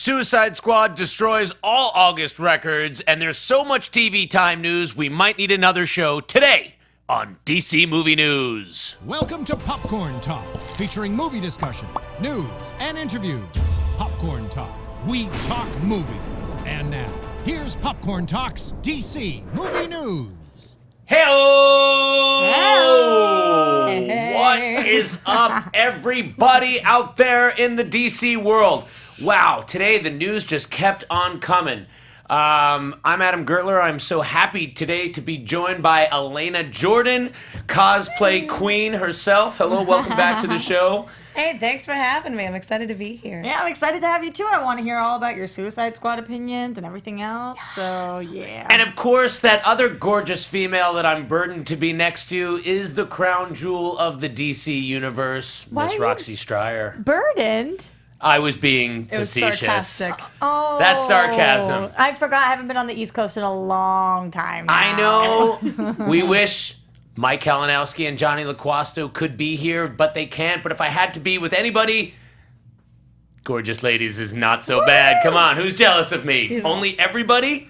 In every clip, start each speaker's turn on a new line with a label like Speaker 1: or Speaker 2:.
Speaker 1: Suicide Squad destroys all August records, and there's so much TV time news, we might need another show today on DC Movie News.
Speaker 2: Welcome to Popcorn Talk, featuring movie discussion, news, and interviews. Popcorn Talk. We talk movies. And now, here's Popcorn Talk's DC Movie News.
Speaker 1: Hello!
Speaker 3: Hey.
Speaker 1: What is up, everybody out there in the DC world? Wow, today the news just kept on coming. I'm Adam Gertler. I'm so happy today to be joined by Alana Jordan, cosplay queen herself. Hello, welcome back to the show.
Speaker 3: Hey, thanks for having me. I'm excited to be here.
Speaker 4: Yeah, I'm excited to have you too. I want to hear all about your Suicide Squad opinions and everything else. Yes. So, yeah.
Speaker 1: And of course, that other gorgeous female that I'm burdened to be next to is the crown jewel of the DC universe, Miss Roxy Striar.
Speaker 4: Burdened?
Speaker 1: I was being
Speaker 3: It was
Speaker 1: facetious.
Speaker 3: sarcastic.
Speaker 4: Oh.
Speaker 1: That's sarcasm.
Speaker 4: I forgot. I haven't been on the East Coast in a long time now.
Speaker 1: I know. We wish Mike Kalinowski and Johnny LaQuasto could be here, but they can't. But if I had to be with anybody, gorgeous ladies is not so bad. Come on, who's jealous of me? Only everybody?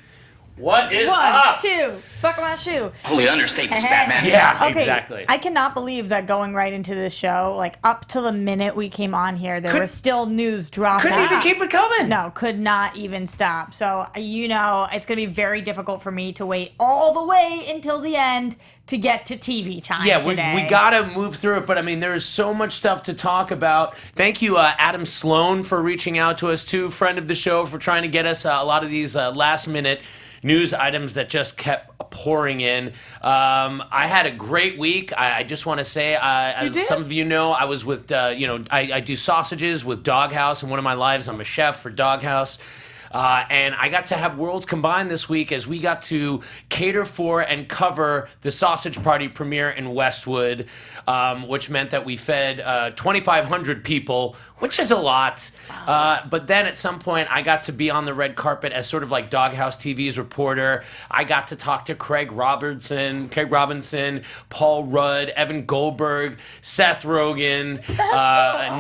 Speaker 1: What is
Speaker 4: One,
Speaker 1: up?
Speaker 4: two, buckle my shoe.
Speaker 5: Holy understatement, Batman.
Speaker 1: Yeah,
Speaker 4: Okay,
Speaker 1: exactly.
Speaker 4: I cannot believe that going right into this show, like up to the minute we came on here, there was still news dropping.
Speaker 1: Couldn't even keep it coming.
Speaker 4: No, could not even stop. So, you know, it's going to be very difficult for me to wait all the way until the end to get to TV time today.
Speaker 1: we got to move through it, but I mean, there is so much stuff to talk about. Thank you, Adam Sloan, for reaching out to us, too, friend of the show, for trying to get us a lot of these last-minute news items that just kept pouring in. I had a great week. I just want to say, as some of you know, I was with, I do sausages with Doghouse in one of my lives. I'm a chef for Doghouse. And I got to have worlds combined this week as we got to cater for and cover the Sausage Party premiere in Westwood, which meant that we fed 2,500 people, which is a lot.
Speaker 4: Wow.
Speaker 1: But then at some point, I got to be on the red carpet as sort of like Doghouse TV's reporter. I got to talk to Craig Robinson, Paul Rudd, Evan Goldberg, Seth Rogen,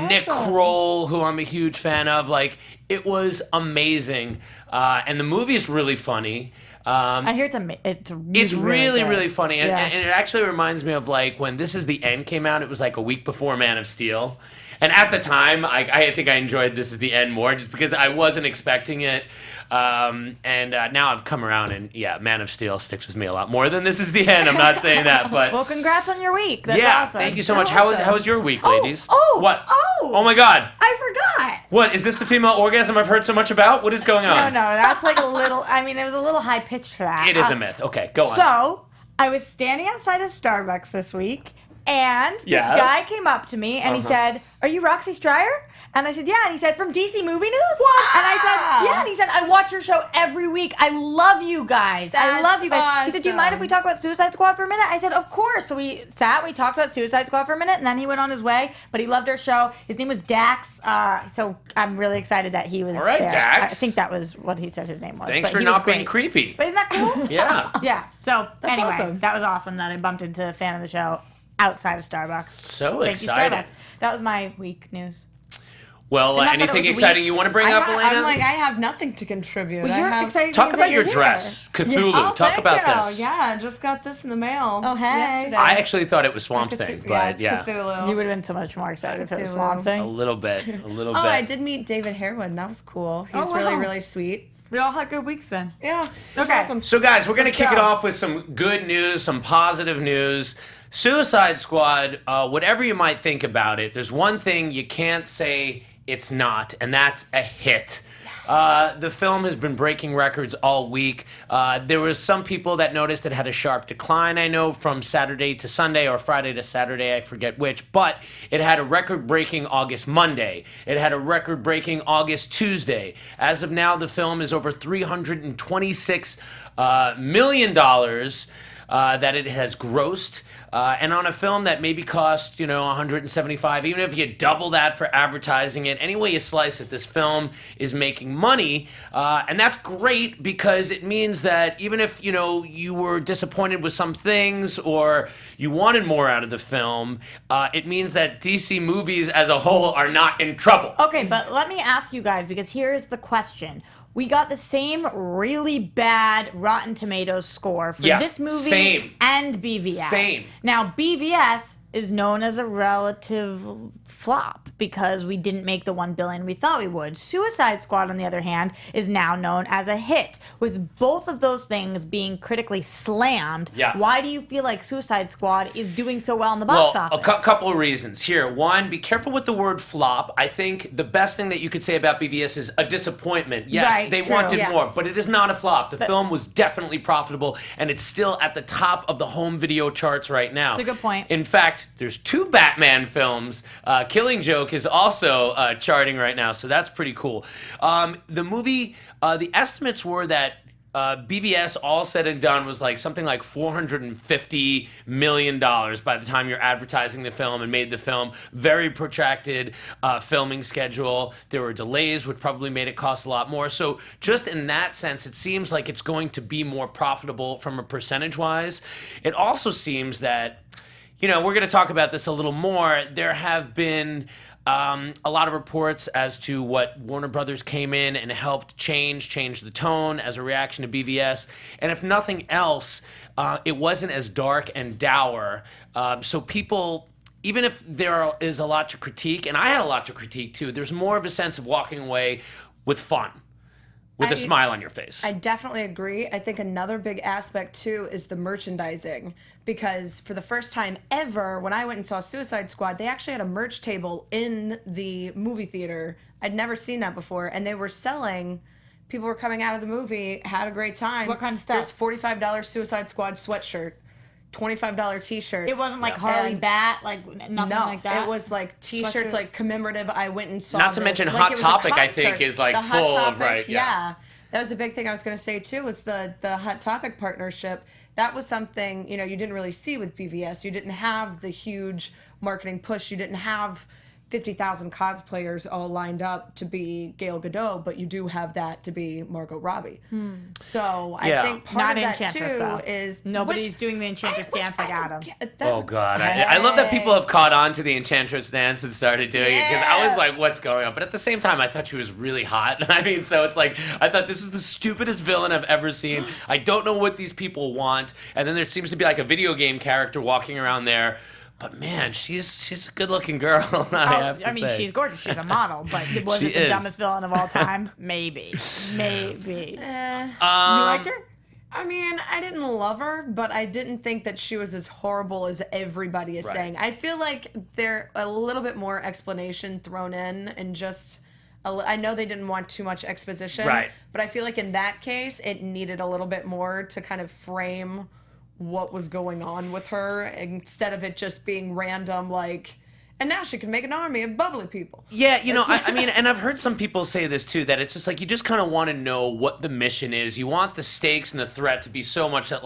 Speaker 1: Nick Kroll, who I'm a huge fan of. Like, it was amazing. And the movie is really funny.
Speaker 4: I hear it's really,
Speaker 1: really funny. And,
Speaker 4: Yeah.
Speaker 1: and it actually reminds me of like when This Is the End came out. It was like a week before Man of Steel. And at the time, I think I enjoyed This Is the End more just because I wasn't expecting it. And now I've come around and, yeah, Man of Steel sticks with me a lot more than This Is the End. I'm not saying that, but...
Speaker 4: Well, congrats on your week. That's
Speaker 1: yeah,
Speaker 4: awesome.
Speaker 1: thank you so much. How was your week, ladies? What?
Speaker 4: Oh!
Speaker 1: Oh, my God.
Speaker 4: I forgot.
Speaker 1: What, is this the female orgasm I've heard so much about? What is going on?
Speaker 4: No, that's like a little, I mean, it was a little high pitched for that.
Speaker 1: It is a myth. Okay, go on.
Speaker 4: So, I was standing outside of Starbucks this week, and this guy came up to me, and he said, "Are you Roxy Striar?" And I said, "Yeah." And he said, "From DC Movie News?"
Speaker 3: What?
Speaker 4: And I said, "Yeah." And he said, "I watch your show every week. I love you guys. I love you guys." He said, "Do you mind if we talk about Suicide Squad for a minute?" I said, "Of course." So we sat, we talked about Suicide Squad for a minute, and then he went on his way. But he loved our show. His name was Dax. So I'm really excited that he was
Speaker 1: All right,
Speaker 4: there.
Speaker 1: Dax.
Speaker 4: I think that was what he said his name was.
Speaker 1: Thanks
Speaker 4: but
Speaker 1: for
Speaker 4: he was
Speaker 1: not being
Speaker 4: great.
Speaker 1: creepy.
Speaker 4: But isn't that cool?
Speaker 1: Yeah.
Speaker 4: Yeah. So anyway,
Speaker 3: awesome.
Speaker 4: that was awesome that I bumped into a fan of the show outside of Starbucks.
Speaker 1: So
Speaker 4: Thank
Speaker 1: excited.
Speaker 4: you, Starbucks. That was my week news.
Speaker 1: Well,
Speaker 4: Not that it
Speaker 1: anything
Speaker 4: was
Speaker 1: exciting
Speaker 4: weak.
Speaker 1: you want to bring up, Elena?
Speaker 3: I'm like, I have nothing to contribute.
Speaker 4: Well,
Speaker 3: I
Speaker 4: you're
Speaker 3: have...
Speaker 4: excited.
Speaker 1: Talk
Speaker 4: that
Speaker 1: about
Speaker 4: you're
Speaker 1: your
Speaker 4: here.
Speaker 1: dress. Cthulhu.
Speaker 3: Oh,
Speaker 1: Talk about
Speaker 3: thank you.
Speaker 1: this.
Speaker 3: Yeah, just got this in the mail.
Speaker 4: Oh, hey.
Speaker 3: Yesterday.
Speaker 1: I actually thought it was Swamp Thing, but
Speaker 3: it's
Speaker 1: yeah.
Speaker 3: Cthulhu.
Speaker 4: You would have been so much more excited if it was
Speaker 3: Cthulhu.
Speaker 4: Swamp
Speaker 1: A
Speaker 4: Thing.
Speaker 1: little bit.
Speaker 3: Oh, I did meet David Harewood. That was cool. He's
Speaker 4: Oh,
Speaker 3: really,
Speaker 4: wow.
Speaker 3: really sweet.
Speaker 4: We all had good weeks then.
Speaker 3: Yeah.
Speaker 4: Okay.
Speaker 3: Awesome.
Speaker 1: So, guys, we're going to
Speaker 4: Let's
Speaker 1: kick it
Speaker 4: go.
Speaker 1: off with some good news, some positive news. Suicide Squad, whatever you might think about it, there's one thing you can't say it's not, and that's a hit. The film has been breaking records all week. There was some people that noticed it had a sharp decline, I know, from Saturday to Sunday or Friday to Saturday, I forget which, but it had a record-breaking August Monday. It had a record-breaking August Tuesday. As of now, the film is over $326 million. that it has grossed, and on a film that maybe cost, 175, even if you double that for advertising it, any way you slice it, this film is making money, and that's great because it means that even if, you were disappointed with some things or you wanted more out of the film, it means that DC movies as a whole are not in trouble.
Speaker 4: Okay, but let me ask you guys, because here's the question. We got the same really bad Rotten Tomatoes score for this movie and BVS.
Speaker 1: Same.
Speaker 4: Now, BVS is known as a relative flop because we didn't make the $1 billion we thought we would. Suicide Squad, on the other hand, is now known as a hit. With both of those things being critically slammed, why do you feel like Suicide Squad is doing so well in the box office?
Speaker 1: A couple of reasons. Here, one, be careful with the word flop. I think the best thing that you could say about BVS is a disappointment. Yes, they wanted more, but it is not a flop. The film was definitely profitable, and it's still at the top of the home video charts right now.
Speaker 4: That's a good point.
Speaker 1: In fact, there's 2 Batman films. Killing Joke is also charting right now, so that's pretty cool. The movie, the estimates were that BVS, all said and done, was something like $450 million by the time you're advertising the film and made the film. Very protracted filming schedule. There were delays, which probably made it cost a lot more. So just in that sense, it seems like it's going to be more profitable from a percentage-wise. It also seems that, we're going to talk about this a little more. There have been a lot of reports as to what Warner Brothers came in and helped change the tone as a reaction to BVS. And if nothing else, it wasn't as dark and dour. So people, even if there is a lot to critique, and I had a lot to critique too, there's more of a sense of walking away with fun. With a smile on your face.
Speaker 3: I definitely agree. I think another big aspect, too, is the merchandising. Because for the first time ever, when I went and saw Suicide Squad, they actually had a merch table in the movie theater. I'd never seen that before. And they were selling... People were coming out of the movie, had a great time.
Speaker 4: What kind of stuff?
Speaker 3: There's $45 Suicide Squad sweatshirt. $25 t-shirt.
Speaker 4: It wasn't like Harley Bat, nothing like that?
Speaker 3: It was t-shirts, commemorative. I went and saw
Speaker 1: Not to mention Hot Topic, I think, is full of, right?
Speaker 3: Yeah. That was a big thing I was going to say, too, was the Hot Topic partnership. That was something, you didn't really see with BVS. You didn't have the huge marketing push. You didn't have 50,000 cosplayers all lined up to be Gal Gadot, but you do have that to be Margot Robbie. So I think part of that too is
Speaker 4: nobody's doing the Enchantress dance like Adam.
Speaker 1: Oh God, I love that people have caught on to the Enchantress dance and started doing it because I was like, what's going on? But at the same time, I thought she was really hot. I mean, so it's I thought this is the stupidest villain I've ever seen. I don't know what these people want. And then there seems to be a video game character walking around there. But man, she's a good-looking girl. I mean,
Speaker 4: she's gorgeous. She's a model, but was it the dumbest villain of all time? Maybe. You liked her?
Speaker 3: I mean, I didn't love her, but I didn't think that she was as horrible as everybody is saying. I feel like there a little bit more explanation thrown in, and just I know they didn't want too much exposition, but I feel like in that case, it needed a little bit more to kind of frame what was going on with her instead of it just being random, and now she can make an army of bubbly people.
Speaker 1: Yeah, I mean, and I've heard some people say this too, that it's just you just kind of want to know what the mission is. You want the stakes and the threat to be so much that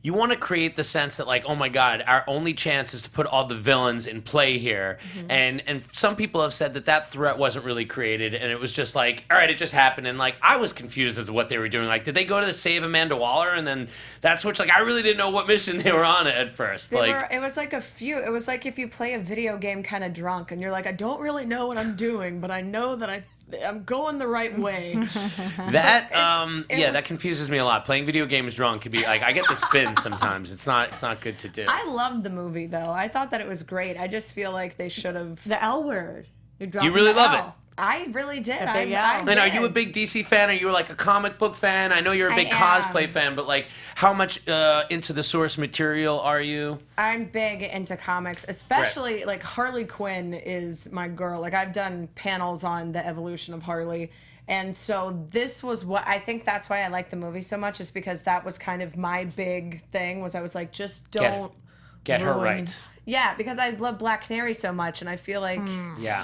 Speaker 1: you want to create the sense that oh my God, our only chance is to put all the villains in play here. And some people have said that threat wasn't really created, and it was just all right, it just happened. And I was confused as to what they were doing. Did they go to save Amanda Waller, and then that switch? I really didn't know what mission they were on at first.
Speaker 3: It was a few. It was if you play a video game kind of drunk, and you're I don't really know what I'm doing, but I know that I'm going the right way.
Speaker 1: That that confuses me a lot. Playing video games drunk could be I get the spin sometimes. It's not good to do.
Speaker 3: I loved the movie though. I thought that it was great. I just feel like they should have
Speaker 4: the L word.
Speaker 1: You really love it.
Speaker 3: I really did.
Speaker 1: And are you a big DC fan? Are you a comic book fan? I know you're a big cosplay fan, but how much into the source material are you?
Speaker 3: I'm big into comics, especially Harley Quinn is my girl. I've done panels on the evolution of Harley. And so this was what I think that's why I like the movie so much, is because that was kind of my big thing, was I was just don't
Speaker 1: get her right.
Speaker 3: Yeah, because I love Black Canary so much, and I feel like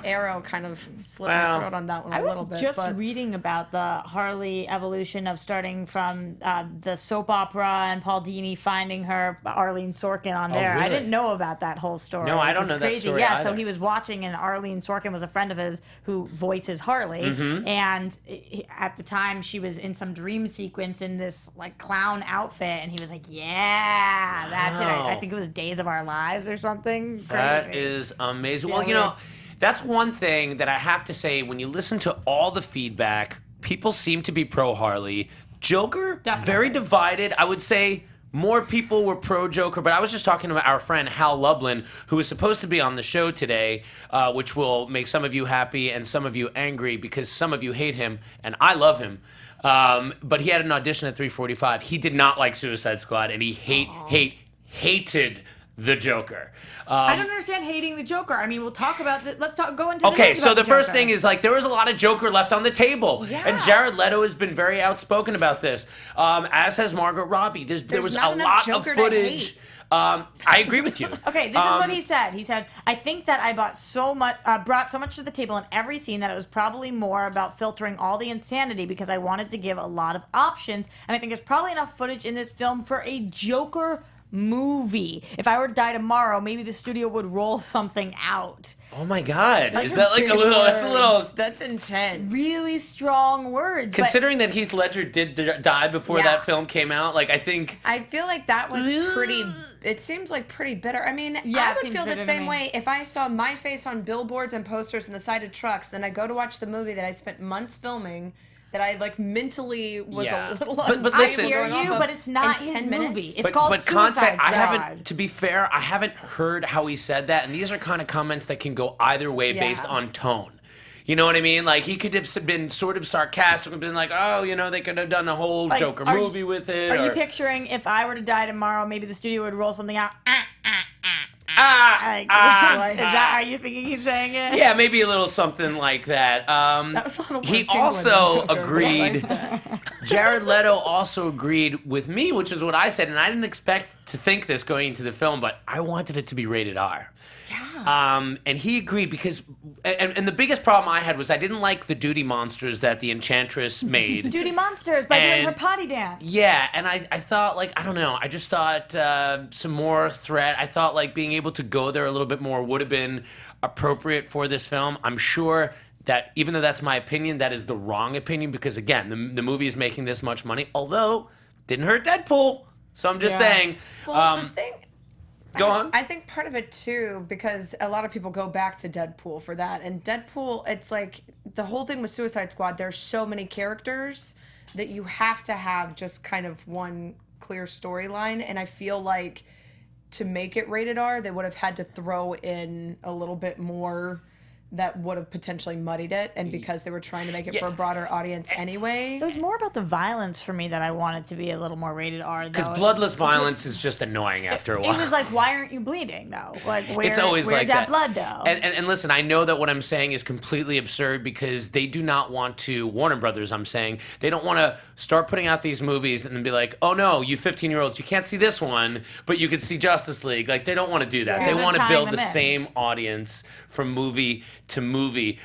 Speaker 3: Arrow kind of slit my throat on that one a little bit.
Speaker 4: I was just reading about the Harley evolution of starting from the soap opera and Paul Dini finding her, Arlene Sorkin on there.
Speaker 1: really?
Speaker 4: I didn't know about that whole story.
Speaker 1: No, I
Speaker 4: which
Speaker 1: don't
Speaker 4: is
Speaker 1: know that
Speaker 4: crazy.
Speaker 1: story
Speaker 4: Yeah,
Speaker 1: either.
Speaker 4: so he was watching, and Arlene Sorkin was a friend of his who voices Harley. And at the time, she was in some dream sequence in this like clown outfit, and he was like, "Yeah, that's it." I think it was Days of Our Lives or something.
Speaker 1: That
Speaker 4: Crazy.
Speaker 1: is amazing.
Speaker 4: Yeah,
Speaker 1: Well, you
Speaker 4: weird.
Speaker 1: know, that's one thing that I have to say. When you listen to all the feedback, people seem to be pro Harley. Joker,
Speaker 4: Definitely.
Speaker 1: very divided. I would say more people were pro Joker, but I was just talking to our friend Hal Lublin, who was supposed to be on the show today, which will make some of you happy and some of you angry because some of you hate him, and I love him. But he had an audition at 3:45. He did not like Suicide Squad, and he hated the Joker.
Speaker 4: I don't understand hating the Joker. I mean, we'll talk about this. Let's go into the
Speaker 1: Okay,
Speaker 4: news
Speaker 1: so
Speaker 4: about
Speaker 1: the first
Speaker 4: Joker.
Speaker 1: thing is like there was a lot of Joker left on the table,
Speaker 3: Yeah.
Speaker 1: and Jared Leto has been very outspoken about this, as has Margot Robbie. There was
Speaker 3: not
Speaker 1: a
Speaker 3: enough
Speaker 1: lot of
Speaker 3: Joker to
Speaker 1: footage.
Speaker 3: hate.
Speaker 1: I agree with you.
Speaker 4: Okay, this is what he said. He said, "I think that I brought so much to the table in every scene that it was probably more about filtering all the insanity because I wanted to give a lot of options, and I think there's probably enough footage in this film for a Joker movie. If I were to die tomorrow, maybe the studio would roll something out."
Speaker 1: Oh my God,
Speaker 3: Those
Speaker 1: is
Speaker 3: are
Speaker 1: that like a
Speaker 3: big
Speaker 1: little? That's a little.
Speaker 3: words. That's intense.
Speaker 4: Really strong words. but-
Speaker 1: Considering that Heath Ledger did die before
Speaker 3: Yeah.
Speaker 1: that film came out, like I think.
Speaker 3: I feel like that was pretty. It seems like pretty bitter. I mean,
Speaker 4: Yeah,
Speaker 3: I
Speaker 4: it
Speaker 3: would
Speaker 4: seems
Speaker 3: feel the
Speaker 4: bitter to
Speaker 3: same
Speaker 4: me.
Speaker 3: way if I saw my face on billboards and posters and the side of trucks. Then I go to watch the movie that I spent months filming. That I like mentally was
Speaker 1: Yeah.
Speaker 3: a little.
Speaker 1: But
Speaker 3: unstable
Speaker 1: listen-
Speaker 4: I hear
Speaker 3: going off
Speaker 4: you,
Speaker 3: of
Speaker 4: but it's not
Speaker 3: in
Speaker 4: his
Speaker 3: 10 minutes.
Speaker 4: movie. It's called Suicide
Speaker 1: context, I
Speaker 4: Squad.
Speaker 1: haven't. To be fair, I haven't heard how he said that, and these are kind of comments that can go either way based
Speaker 3: Yeah.
Speaker 1: on tone. You know what I mean? Like he could have been sort of sarcastic and been like, "Oh, you know, they could have done a whole
Speaker 4: Like,
Speaker 1: Joker
Speaker 4: are you-
Speaker 1: movie with it."
Speaker 4: Are you
Speaker 1: or,
Speaker 4: picturing if I were to die tomorrow, maybe the studio would roll something out? Like, is that how you thinking he's saying it?
Speaker 1: Yeah, maybe a little something like that.
Speaker 3: That was a little
Speaker 1: He
Speaker 3: more
Speaker 1: also
Speaker 3: Penguin than Joker, but I
Speaker 1: agreed.
Speaker 3: like that.
Speaker 1: Jared Leto also agreed with me, which is what I said, and I didn't expect to think this going into the film, but I wanted it to be rated R. Yeah. And he agreed because, and the biggest problem I had was I didn't like the duty monsters that the Enchantress made.
Speaker 4: Duty Monsters by doing her
Speaker 1: And-
Speaker 4: potty dance.
Speaker 1: Yeah, and I thought, like, I don't know, I just thought some more threat. I thought, like, being able to go there a little bit more would have been appropriate for this film. I'm sure that, even though that's my opinion, that is the wrong opinion because, again, the movie is making this much money, although didn't hurt Deadpool. So I'm just
Speaker 4: Yeah.
Speaker 1: saying.
Speaker 3: Well, the thing.
Speaker 1: Go on.
Speaker 3: I think part of it too, because a lot of people go back to Deadpool for that. And Deadpool, it's like the whole thing with Suicide Squad, there's so many characters that you have to have just kind of one clear storyline. And I feel like to make it rated R, they would have had to throw in a little bit more that would have potentially muddied it. And because they were trying to make it for a broader audience anyway.
Speaker 4: It was more about the violence for me that I wanted to be a little more rated R.
Speaker 1: Because
Speaker 4: though.
Speaker 1: bloodless violence is just annoying after a while.
Speaker 4: It was like, why aren't you bleeding though? Like,
Speaker 1: It's always like that.
Speaker 4: blood though?
Speaker 1: And listen, I know that what I'm saying is completely absurd because they do not want to, Warner Brothers, I'm saying, they don't want to start putting out these movies and then be like, oh no, you 15-year-olds, you can't see this one, but you could see Justice League. Like, they don't want to do that.
Speaker 3: Yeah.
Speaker 1: They
Speaker 4: They're
Speaker 1: want to
Speaker 4: tying
Speaker 1: build
Speaker 4: them
Speaker 1: the
Speaker 4: in.
Speaker 1: same audience from movie to movie.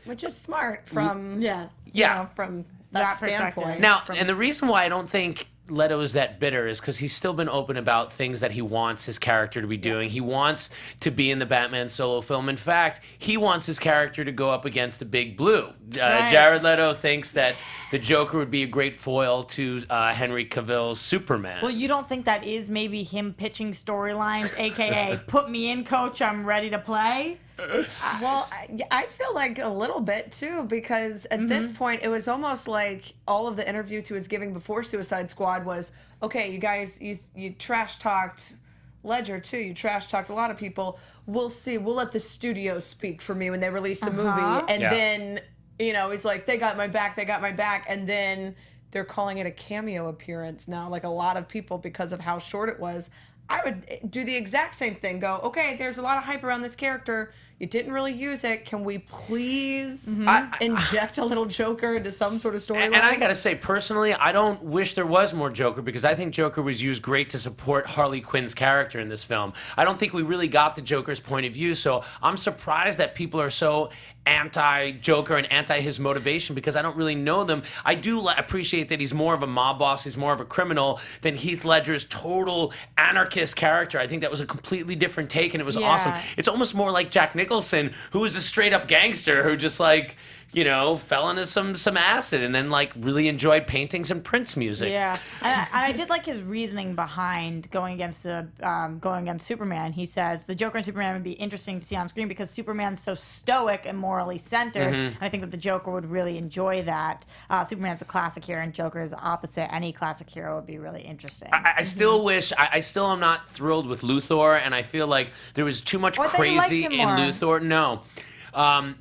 Speaker 3: Which is smart from
Speaker 4: yeah.
Speaker 3: from
Speaker 4: That
Speaker 3: that
Speaker 4: perspective.
Speaker 3: standpoint.
Speaker 1: Now,
Speaker 3: From-
Speaker 1: and the reason why I don't think Leto is that bitter is because he's still been open about things that he wants his character to be doing. He wants to be in the Batman solo film. In fact, he wants his character to go up against the Big Blue.
Speaker 4: Right.
Speaker 1: Jared Leto thinks that the Joker would be a great foil to Henry Cavill's Superman.
Speaker 4: Well, you don't think that is maybe him pitching storylines, aka put me in, coach, I'm ready to play?
Speaker 3: Well, I feel like a little bit too, because at this point it was almost like all of the interviews he was giving before Suicide Squad was, okay, you guys, you trash talked Ledger too. You trash talked a lot of people. We'll see. We'll let the studio speak for me when they release the movie, and
Speaker 1: Yeah.
Speaker 3: then he's like, they got my back, and then they're calling it a cameo appearance now. Like a lot of people, because of how short it was. I would do the exact same thing. Go, okay, there's a lot of hype around this character. You didn't really use it. Can we please inject a little Joker into some sort of storyline?
Speaker 1: And I gotta say, personally, I don't wish there was more Joker because I think Joker was used great to support Harley Quinn's character in this film. I don't think we really got the Joker's point of view, so I'm surprised that people are so anti-Joker and anti his motivation because I don't really know them. I do appreciate that he's more of a mob boss, he's more of a criminal than Heath Ledger's total anarchist character. I think that was a completely different take and it was awesome. It's almost more like Jack Nicholson, who was a straight up gangster who just like, you know, fell into some acid and then like really enjoyed paintings and Prince music.
Speaker 4: Yeah, and I did like his reasoning behind going against Superman. He says the Joker and Superman would be interesting to see on screen because Superman's so stoic and morally centered. And I think that the Joker would really enjoy that. Superman's the classic hero and Joker is the opposite. Any classic hero would be really interesting.
Speaker 1: I still wish, I still am not thrilled with Luthor, and I feel like there was too much crazy in Luthor. No.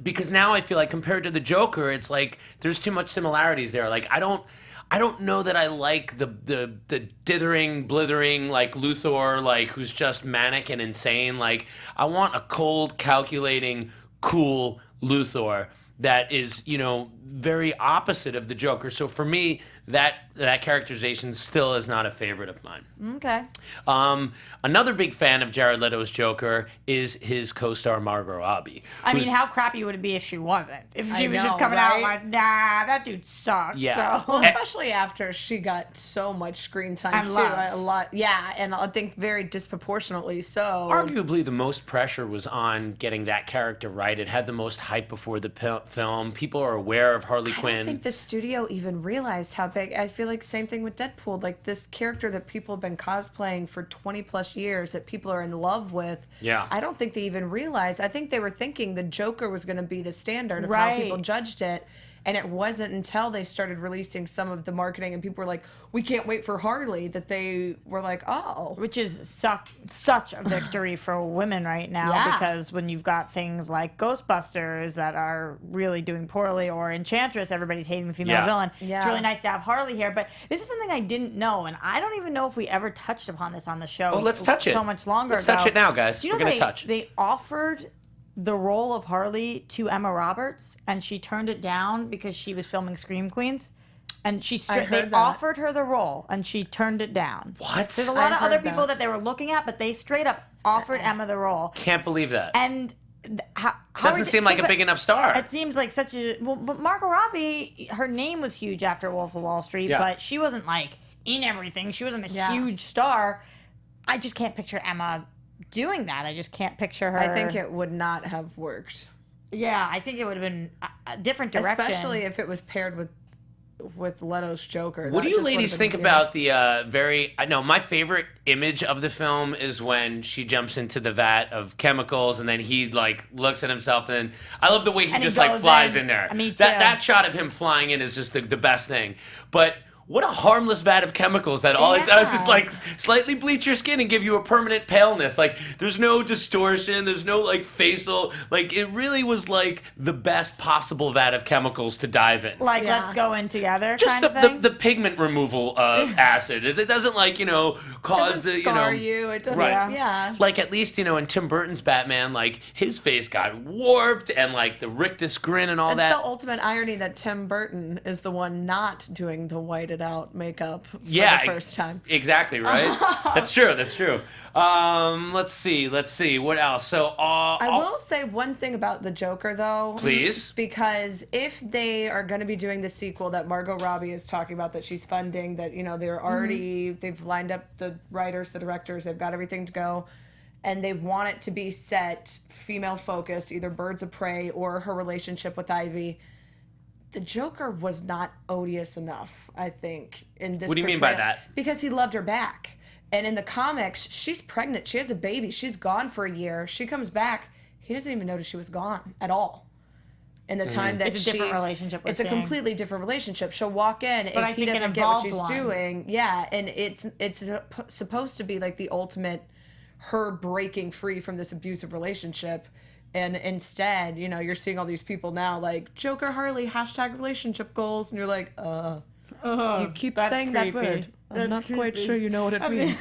Speaker 1: Because now I feel like compared to the Joker, it's like there's too much similarities there. Like I don't know that I like the dithering, blithering like Luthor, like who's just manic and insane. Like I want a cold, calculating, cool Luthor that is, you know, very opposite of the Joker. So for me, that characterization still is not a favorite of mine.
Speaker 4: Okay.
Speaker 1: Another big fan of Jared Leto's Joker is his co-star Margot Robbie.
Speaker 4: I mean, how crappy would it be if she wasn't? If she was just coming out like, nah, that dude sucks.
Speaker 1: Yeah.
Speaker 4: So.
Speaker 3: Well, especially after she got so much screen time, too. A lot. Yeah, and I think very disproportionately so.
Speaker 1: Arguably, the most pressure was on getting that character right. It had the most hype before the film. People are aware of Harley Quinn.
Speaker 3: I don't think the studio even realized how big. I feel like same thing with Deadpool. Like this character that people have been cosplaying for 20 plus years that people are in love with.
Speaker 1: Yeah.
Speaker 3: I don't think they even realized. I think they were thinking the Joker was going to be the standard of how people judged it. And it wasn't until they started releasing some of the marketing and people were like, we can't wait for Harley, that they were like, oh.
Speaker 4: Which is such a victory for women right now because when you've got things like Ghostbusters that are really doing poorly or Enchantress, everybody's hating the female villain. Yeah. It's really nice to have Harley here. But this is something I didn't know, and I don't even know if we ever touched upon this on the show.
Speaker 1: Well, let's touch it.
Speaker 4: So much longer
Speaker 1: Let's
Speaker 4: ago.
Speaker 1: touch it now, guys.
Speaker 4: Do you know
Speaker 1: We're going to touch.
Speaker 4: They offered the role of Harley to Emma Roberts, and she turned it down because she was filming Scream Queens. And they offered her the role, and she turned it down.
Speaker 1: What?
Speaker 4: There's a lot of other people that they were looking at, but they straight up offered Emma the role.
Speaker 1: Can't believe that.
Speaker 4: And
Speaker 1: doesn't seem like a big enough star.
Speaker 4: It seems like such a... Well, but Margot Robbie, her name was huge after Wolf of Wall Street, but she wasn't, like, in everything. She wasn't a huge star. I just can't picture Emma doing that. I just can't picture her.
Speaker 3: I think it would not have worked.
Speaker 4: Yeah, I think it would have been a different direction.
Speaker 3: Especially if it was paired with Leto's Joker.
Speaker 1: What do you ladies think about the I know my favorite image of the film is when she jumps into the vat of chemicals and then he like looks at himself and then I love the way he just like flies in there.
Speaker 4: Me too.
Speaker 1: That shot of him flying in is just the best thing. But what a harmless vat of chemicals that all it does is like slightly bleach your skin and give you a permanent paleness. Like there's no distortion, there's no like facial, like it really was like the best possible vat of chemicals to dive in.
Speaker 4: Like let's go in together.
Speaker 1: Just
Speaker 4: kind of thing?
Speaker 1: the pigment removal acid. It doesn't like, you know, cause the, you know.
Speaker 3: It doesn't,
Speaker 1: yeah. Like at least, you know, in Tim Burton's Batman, like his face got warped and like the rictus grin and all that.
Speaker 3: It's the ultimate irony that Tim Burton is the one not doing the whited out makeup for the first time.
Speaker 1: Exactly, right? That's true. Let's see. What else? So
Speaker 3: I will say one thing about the Joker, though.
Speaker 1: Please.
Speaker 3: Because if they are going to be doing the sequel that Margot Robbie is talking about, that she's funding, that, you know, they're already, they've lined up the writers, the directors, they've got everything to go, and they want it to be set female-focused, either Birds of Prey or her relationship with Ivy. The Joker was not odious enough, I think, in this.
Speaker 1: What do you mean by that?
Speaker 3: Because he loved her back. And in the comics, she's pregnant. She has a baby. She's gone for a year. She comes back. He doesn't even notice she was gone at all. In the time that
Speaker 4: it's a different relationship.
Speaker 3: It's a completely different relationship. She'll walk in if he doesn't get what she's doing. Yeah, and it's supposed to be like the ultimate her breaking free from this abusive relationship. And instead, you know, you're seeing all these people now like Joker Harley #relationship goals, and you're like, you keep saying
Speaker 4: creepy.
Speaker 3: that word. I'm not quite sure you know what it means.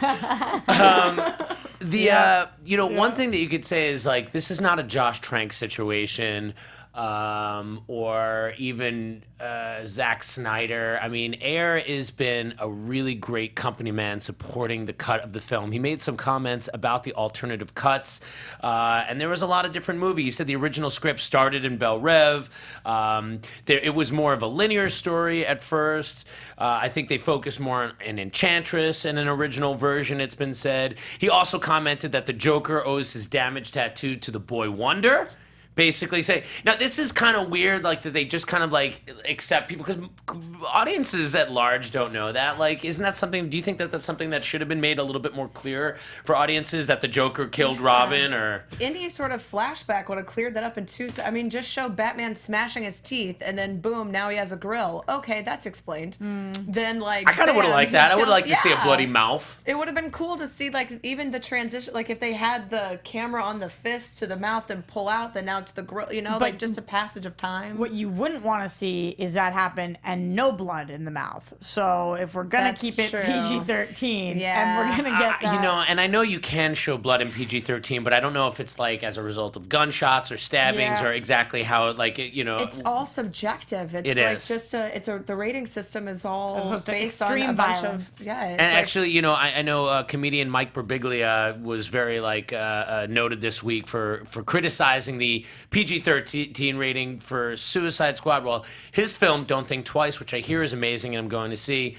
Speaker 1: One thing that you could say is like this is not a Josh Trank situation. Or even Zack Sneider. I mean, Ayer has been a really great company man supporting the cut of the film. He made some comments about the alternative cuts, and there was a lot of different movies. He said the original script started in Bel Rev. It was more of a linear story at first. I think they focused more on an Enchantress in an original version, it's been said. He also commented that the Joker owes his damage tattoo to the boy Wonder. Basically say, now this is kind of weird, like that they just kind of like accept people because audiences at large don't know that. Like, isn't that something, do you think that that's something that should have been made a little bit more clear for audiences that the Joker killed Robin or?
Speaker 3: Any sort of flashback would have cleared that up in I mean, just show Batman smashing his teeth and then boom, now he has a grill. Okay, that's explained. Then like,
Speaker 1: I kind of would have liked that. I would have liked to see a bloody mouth.
Speaker 3: It would have been cool to see like even the transition, like if they had the camera on the fist to the mouth and pull out, then now it's the grill, like just a passage of time.
Speaker 4: What you wouldn't want to see is that happen and no blood in the mouth. So if we're gonna keep it PG-13, and we're gonna get that,
Speaker 1: and I know you can show blood in PG-13, but I don't know if it's like as a result of gunshots or stabbings or exactly how
Speaker 3: It's all subjective. It's the rating system is all based on a bunch of
Speaker 1: actually, I know comedian Mike Birbiglia was very noted this week for criticizing the PG-13 rating for Suicide Squad. Well, his film, Don't Think Twice, which I hear is amazing and I'm going to see,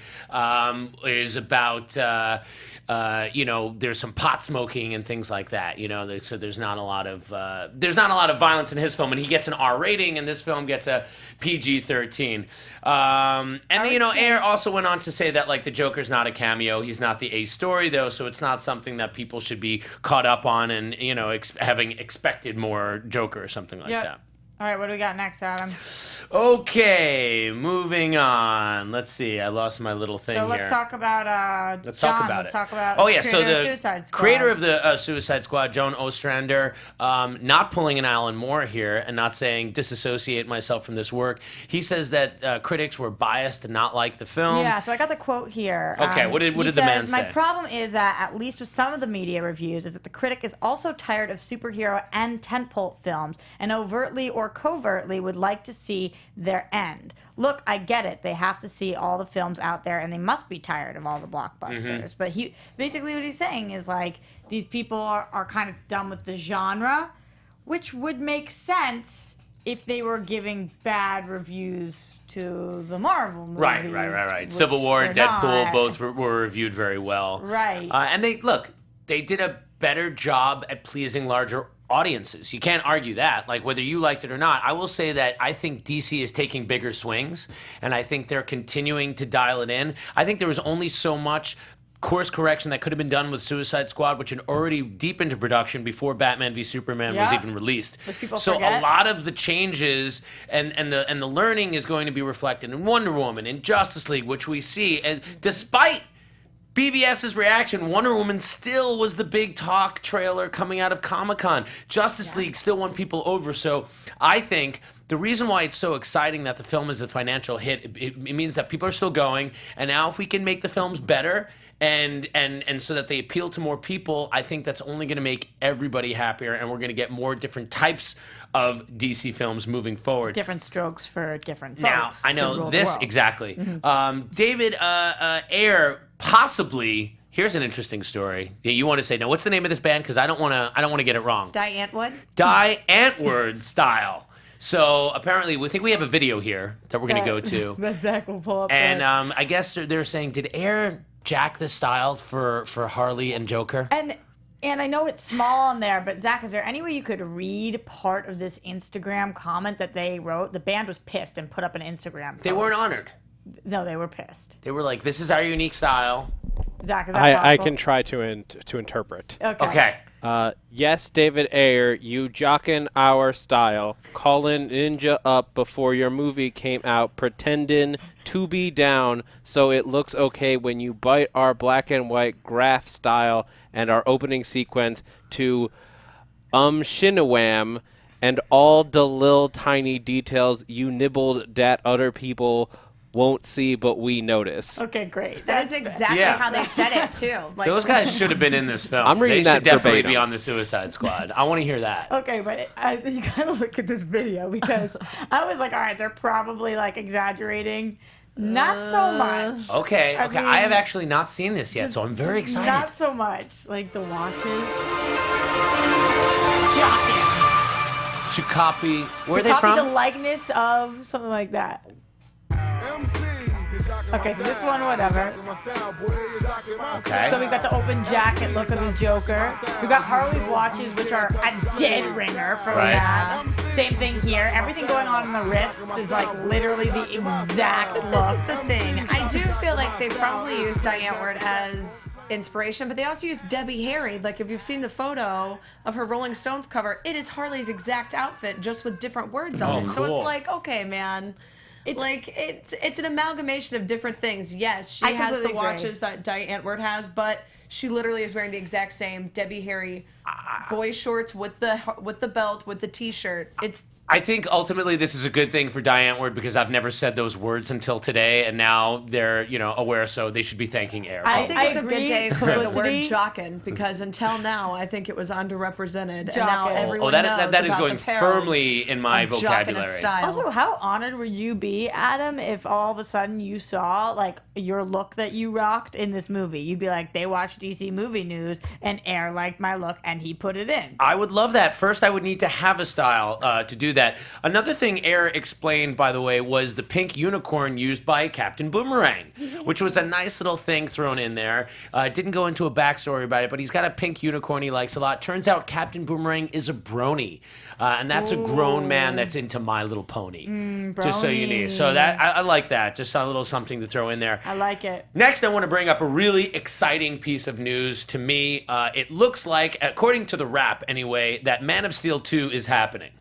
Speaker 1: is about, there's some pot smoking and things like that, so there's not a lot of violence in his film, and he gets an R rating, and this film gets a PG-13. Ayer also went on to say that, like, the Joker's not a cameo. He's not the A story, though, so it's not something that people should be caught up on and, having expected more Joker or something like that.
Speaker 4: All right, what do we got next, Adam?
Speaker 1: Okay, moving on. Let's see. I lost my little thing here.
Speaker 4: So let's talk about
Speaker 1: Let's talk about the creator of the Suicide Squad, John Ostrander, not pulling an Alan Moore here and not saying disassociate myself from this work. He says that critics were biased and not like the film.
Speaker 4: Yeah, so I got the quote here.
Speaker 1: Okay, what did the man say?
Speaker 4: My problem is that, at least with some of the media reviews, is that the critic is also tired of superhero and tentpole films and overtly or covertly would like to see their end. Look, I get it. They have to see all the films out there and they must be tired of all the blockbusters. But basically what he's saying is like these people are kind of done with the genre, which would make sense if they were giving bad reviews to the Marvel movies.
Speaker 1: Right. Civil War, Deadpool, both were reviewed very well.
Speaker 4: Right.
Speaker 1: And they did a better job at pleasing larger audiences. You can't argue that, like whether you liked it or not. I will say that I think DC is taking bigger swings, and I think they're continuing to dial it in. I think there was only so much course correction that could have been done with Suicide Squad, which had already deep into production before Batman v Superman was even released. So a lot of the changes and the learning is going to be reflected in Wonder Woman, in Justice League, which we see, and despite BVS's reaction, Wonder Woman still was the big talk trailer coming out of Comic-Con. Justice League still won people over. So I think the reason why it's so exciting that the film is a financial hit, it means that people are still going. And now if we can make the films better and so that they appeal to more people, I think that's only going to make everybody happier, and we're going to get more different types of DC films moving forward.
Speaker 4: Different strokes for different folks.
Speaker 1: Now, I know this exactly. David Ayer possibly. Here's an interesting story. Yeah, you want to say now? What's the name of this band? Because I don't want to get it wrong.
Speaker 3: Die Antwoord.
Speaker 1: Die Antwoord style. So apparently, we think we have a video here that we're going to go to.
Speaker 4: That Zach will pull up.
Speaker 1: And I guess they're saying, did Ayer jack the style for Harley and Joker?
Speaker 4: And I know it's small on there, but Zach, is there any way you could read part of this Instagram comment that they wrote? The band was pissed and put up an Instagram post.
Speaker 1: They weren't honored.
Speaker 4: No, they were pissed.
Speaker 1: They were like, "This is our unique style."
Speaker 4: Zach, is that possible?
Speaker 5: I can try to interpret.
Speaker 1: Okay.
Speaker 5: Yes, David Ayer, you jockin' our style, callin' Ninja up before your movie came out, pretendin' to be down so it looks okay when you bite our black and white graph style and our opening sequence to shinawam and all the little tiny details you nibbled dat other people won't see, but we notice.
Speaker 4: Okay, great.
Speaker 3: That is exactly
Speaker 1: Yeah.
Speaker 3: how they said it too. Like,
Speaker 1: Those guys should have been in this film.
Speaker 5: I'm reading
Speaker 1: they
Speaker 5: that
Speaker 1: should definitely
Speaker 5: verbatim.
Speaker 1: be on the Suicide Squad. I want to hear that.
Speaker 4: Okay, but you gotta look at this video because I was like, all right, they're probably like exaggerating. Not so much.
Speaker 1: Okay,
Speaker 4: I
Speaker 1: okay.
Speaker 4: mean,
Speaker 1: I have actually not seen this yet, so I'm very
Speaker 4: Just
Speaker 1: excited.
Speaker 4: Not so much. Like the watches. Jockey.
Speaker 1: To copy, where are
Speaker 4: To
Speaker 1: they
Speaker 4: copy
Speaker 1: from?
Speaker 4: the likeness of something like that. Okay, so this one, whatever.
Speaker 1: Okay.
Speaker 4: So we got the open jacket look of the Joker. We got Harley's watches, which are a dead ringer for
Speaker 1: Right.
Speaker 4: that. Same thing here. Everything going on in the wrists is like literally the exact
Speaker 3: But
Speaker 4: look.
Speaker 3: this is the thing. I do feel like they probably used Diane Ward as inspiration, but they also used Debbie Harry. Like, if you've seen the photo of her Rolling Stones cover, it is Harley's exact outfit, just with different words on
Speaker 1: Oh,
Speaker 3: it. So
Speaker 1: cool.
Speaker 3: it's like, okay, man. It's an amalgamation of different things. Yes, she
Speaker 4: I
Speaker 3: has the
Speaker 4: completely agree.
Speaker 3: watches that Diane Antwoord has, but she literally is wearing the exact same Debbie Harry boy shorts with the belt, with the t-shirt.
Speaker 1: I think ultimately this is a good thing for Diane Ward because I've never said those words until today, and now they're aware, so they should be thanking Air.
Speaker 3: I think it's a
Speaker 4: agree.
Speaker 3: good day for the word
Speaker 4: Publicity.
Speaker 3: jockin' because until now I think it was underrepresented, and now
Speaker 4: Jockin'.
Speaker 3: everyone
Speaker 1: that
Speaker 3: knows
Speaker 1: is
Speaker 3: about
Speaker 1: going
Speaker 3: the perils
Speaker 1: firmly in my
Speaker 3: of jockin' a
Speaker 1: vocabulary.
Speaker 3: style.
Speaker 4: Also, how honored would you be, Adam, if all of a sudden you saw like your look that you rocked in this movie? You'd be like, they watched DC Movie News and Air liked my look and he put it in.
Speaker 1: I would love that. First, I would need to have a style to do that. Another thing Air explained, by the way, was the pink unicorn used by Captain Boomerang, which was a nice little thing thrown in there. Didn't go into a backstory about it, but he's got a pink unicorn he likes a lot. Turns out Captain Boomerang is a brony, and that's a grown man that's into My Little Pony. Just so you know. So that I like that. Just a little something to throw in there.
Speaker 4: I like it.
Speaker 1: Next, I want to bring up a really exciting piece of news to me. It looks like, according to the Wrap anyway, that Man of Steel 2 is happening.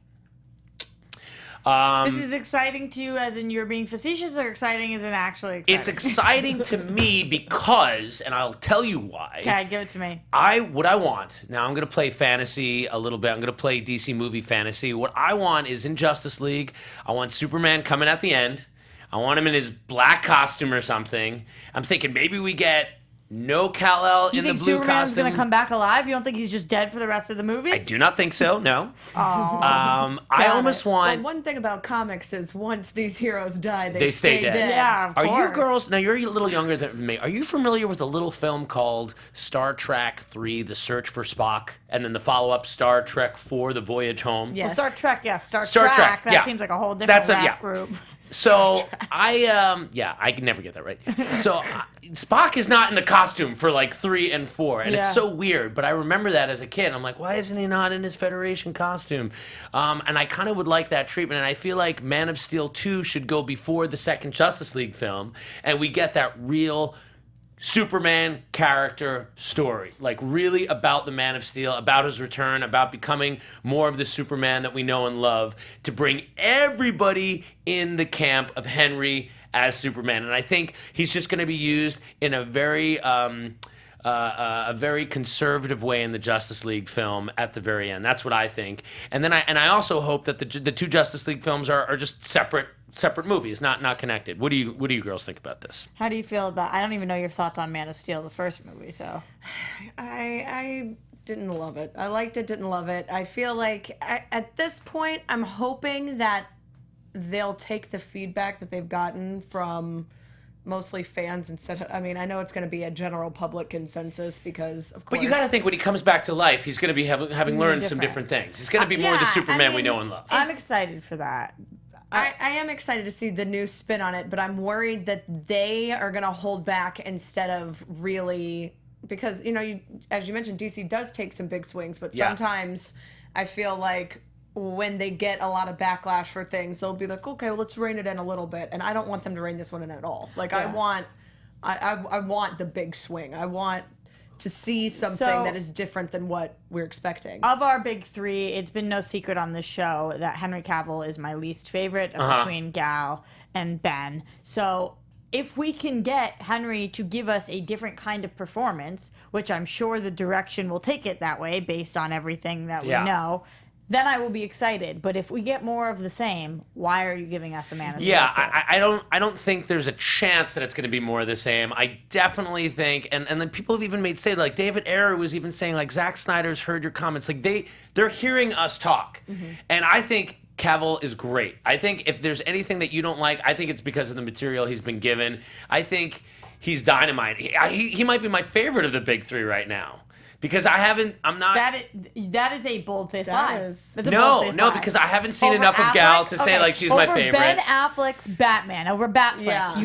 Speaker 4: This is exciting to you as in you're being facetious or exciting as in actually exciting?
Speaker 1: It's exciting to me because, and I'll tell you why.
Speaker 4: Okay, give it to me.
Speaker 1: What I want, now I'm going to play fantasy a little bit. I'm going to play DC movie fantasy. What I want is in Justice League, I want Superman coming at the end. I want him in his black costume or something. I'm thinking maybe we get no Kal-El
Speaker 4: You
Speaker 1: in the
Speaker 4: think
Speaker 1: blue
Speaker 4: Superman's
Speaker 1: costume.
Speaker 4: gonna come back alive? You don't think he's just dead for the rest of the movies?
Speaker 1: I do not think so, no.
Speaker 4: Oh,
Speaker 1: I almost want...
Speaker 3: Well, one thing about comics is once these heroes die,
Speaker 1: They
Speaker 3: they
Speaker 1: stay
Speaker 3: stay
Speaker 1: dead.
Speaker 4: Yeah, of
Speaker 1: Are you
Speaker 4: course.
Speaker 1: girls, now you're a little younger than me, are you familiar with a little film called Star Trek 3, The Search for Spock, and then the follow-up Star Trek 4, The Voyage Home?
Speaker 3: Yes.
Speaker 4: Well, Star Trek, yeah, Star
Speaker 1: Trek,
Speaker 4: Trek. That
Speaker 1: yeah.
Speaker 4: seems like a whole different
Speaker 1: That's a-
Speaker 4: rap
Speaker 1: yeah.
Speaker 4: group.
Speaker 1: So I can never get that right. So Spock is not in the costume for like 3 and 4, and
Speaker 4: Yeah.
Speaker 1: it's so weird. But I remember that as a kid. I'm like, why isn't he not in his Federation costume? And I kind of would like that treatment. And I feel like Man of Steel 2 should go before the second Justice League film, and we get that real Superman character story, like really about the Man of Steel, about his return, about becoming more of the Superman that we know and love, to bring everybody in the camp of Henry as Superman. And I think he's just going to be used in a very conservative way in the Justice League film at the very end. That's what I think. And then I also hope that the two Justice League films are just separate movies, not connected. What do you girls think about this?
Speaker 4: How do you feel about? I don't even know your thoughts on Man of Steel, the first movie. So
Speaker 3: I didn't love it. I liked it, didn't love it. I feel like at this point, I'm hoping that they'll take the feedback that they've gotten from mostly fans instead of, I mean, I know it's going to be a general public consensus because, of course.
Speaker 1: But you got to think when he comes back to life, he's going to be having learned some
Speaker 4: different.
Speaker 1: different things. He's going to be more the
Speaker 3: yeah,
Speaker 1: Superman
Speaker 3: I
Speaker 1: we
Speaker 3: mean,
Speaker 1: know and love.
Speaker 4: I'm excited for that.
Speaker 3: I am excited to see the new spin on it, but I'm worried that they are going to hold back instead of really, because, as you mentioned, DC does take some big swings, but
Speaker 1: Yeah.
Speaker 3: sometimes I feel like when they get a lot of backlash for things, they'll be like, okay, well, let's rein it in a little bit. And I don't want them to rein this one in at all. Like, I want the big swing. I want to see something
Speaker 4: So-
Speaker 3: that is different than what we're expecting.
Speaker 4: Of our big three, it's been no secret on this show that Henry Cavill is my least favorite between Gal and Ben. So if we can get Henry to give us a different kind of performance, which I'm sure the direction will take it that way based on everything that we
Speaker 1: Yeah.
Speaker 4: know, then I will be excited. But if we get more of the same, why are you giving us a Man of Steel?
Speaker 1: Yeah,
Speaker 4: too?
Speaker 1: I don't think there's a chance that it's going to be more of the same. I definitely think, and then people have even made say, like David Ayer was even saying, like, Zack Snyder's heard your comments. Like they're hearing us talk, and I think Cavill is great. I think if there's anything that you don't like, I think it's because of the material he's been given. I think he's dynamite. He might be my favorite of the big three right now. Because I'm not.
Speaker 4: That is a bold-faced lie. That's a
Speaker 1: No,
Speaker 4: bold-faced lie.
Speaker 1: because I haven't seen
Speaker 4: Over
Speaker 1: enough of Gal to say
Speaker 4: Okay,
Speaker 1: like she's my
Speaker 4: over
Speaker 1: favorite.
Speaker 4: Ben Affleck's Batman, over Batfleck.
Speaker 3: Yeah.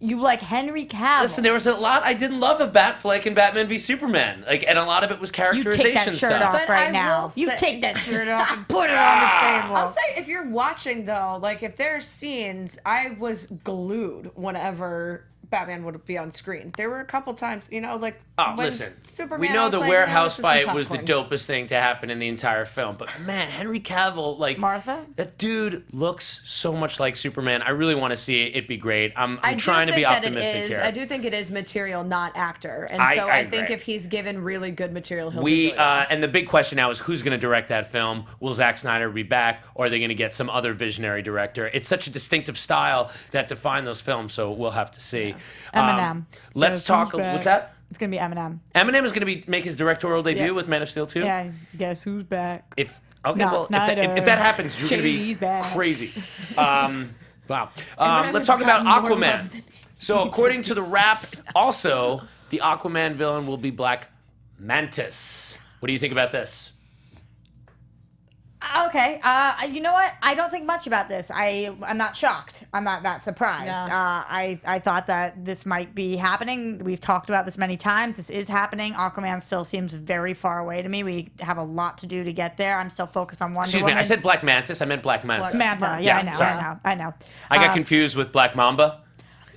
Speaker 4: You like Henry Cavill.
Speaker 1: Listen, there was a lot I didn't love of Batfleck and Batman v Superman. Like, and a lot of it was
Speaker 4: you
Speaker 1: characterization
Speaker 4: take that shirt
Speaker 1: stuff.
Speaker 4: off
Speaker 3: But
Speaker 4: right
Speaker 3: I
Speaker 4: now.
Speaker 3: will
Speaker 4: You
Speaker 3: say-
Speaker 4: take that shirt off and put it on the table.
Speaker 3: I'll say if you're watching though, like if there's scenes, I was glued whenever Batman would be on screen. There were a couple times, like
Speaker 1: Oh,
Speaker 3: when
Speaker 1: listen.
Speaker 3: Superman,
Speaker 1: We
Speaker 3: I
Speaker 1: know
Speaker 3: was
Speaker 1: the
Speaker 3: like,
Speaker 1: warehouse
Speaker 3: this is some
Speaker 1: fight was the
Speaker 3: popcorn.
Speaker 1: dopest thing to happen in the entire film. But man, Henry Cavill, like
Speaker 4: Martha?
Speaker 1: that dude looks so much like Superman. I really want to see it be great. I'm
Speaker 3: I do
Speaker 1: trying to be
Speaker 3: think that
Speaker 1: optimistic
Speaker 3: it is.
Speaker 1: here.
Speaker 3: I do think it is material, not actor, and
Speaker 1: I
Speaker 3: so I think
Speaker 1: agree.
Speaker 3: if he's given really good material, he'll do
Speaker 1: We
Speaker 3: really well.
Speaker 1: and the big question now is who's going to direct that film? Will Zack Snyder be back, or are they going to get some other visionary director? It's such a distinctive style that define those films, so we'll have to see.
Speaker 4: Eminem.
Speaker 1: Let's
Speaker 4: Guess
Speaker 1: talk.
Speaker 4: who's back?
Speaker 1: What's that?
Speaker 4: It's gonna be Eminem.
Speaker 1: Eminem is going to make his directorial debut
Speaker 4: Yeah.
Speaker 1: with Man of Steel 2.
Speaker 4: Yeah, guess who's back?
Speaker 1: If okay,
Speaker 4: Not
Speaker 1: well, if
Speaker 4: Snyder.
Speaker 1: if that happens, you're going to
Speaker 4: Shady's
Speaker 1: be
Speaker 4: back.
Speaker 1: crazy. Wow.
Speaker 3: Eminem
Speaker 1: Let's
Speaker 3: has
Speaker 1: talk about
Speaker 3: gotten more love
Speaker 1: Aquaman.
Speaker 3: than
Speaker 1: So, according to the rap, also the Aquaman villain will be Black Mantz. What do you think about this?
Speaker 4: Okay. You know what? I don't think much about this. I'm not shocked. I'm not that surprised.
Speaker 3: Yeah.
Speaker 4: I thought that this might be happening. We've talked about this many times. This is happening. Aquaman still seems very far away to me. We have a lot to do to get there. I'm still focused on Wonder
Speaker 1: Excuse
Speaker 4: Woman.
Speaker 1: me, I said Black Mantis. I meant Black Manta.
Speaker 4: Manta.
Speaker 1: Yeah,
Speaker 4: Yeah,
Speaker 1: sorry.
Speaker 4: I know.
Speaker 1: I got confused with Black Mamba.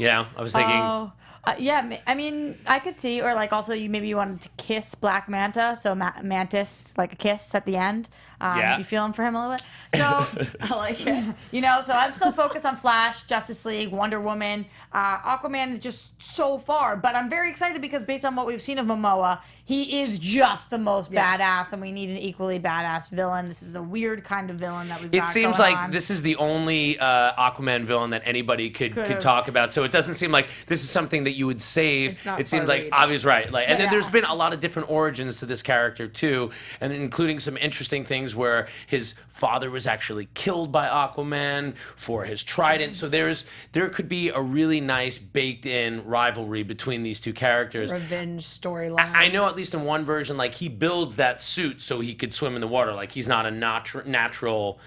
Speaker 1: I was thinking.
Speaker 4: Oh, yeah. I mean, I could see, or like also maybe you wanted to kiss Black Manta, so Mantis, like a kiss at the end.
Speaker 1: Yeah.
Speaker 4: You feeling for him a little bit? So,
Speaker 3: I like it.
Speaker 4: so I'm still focused on Flash, Justice League, Wonder Woman. Aquaman is just so far, but I'm very excited because based on what we've seen of Momoa, he is just the most badass, and we need an equally badass villain. This is a weird kind of villain that we've got
Speaker 1: It seems
Speaker 4: going
Speaker 1: like
Speaker 4: on.
Speaker 1: this is the only Aquaman villain that anybody could
Speaker 4: Could've.
Speaker 1: talk about. So it doesn't seem like this is something that you would save.
Speaker 3: It's not
Speaker 1: It seems like
Speaker 3: far-reached.
Speaker 1: obvious, right? Like, and then
Speaker 3: Yeah.
Speaker 1: there's been a lot of different origins to this character too, and including some interesting things where his father was actually killed by Aquaman for his trident. So there could be a really nice baked-in rivalry between these two characters.
Speaker 3: Revenge storyline.
Speaker 1: I know at least in one version, like he builds that suit so he could swim in the water. Like he's not a natural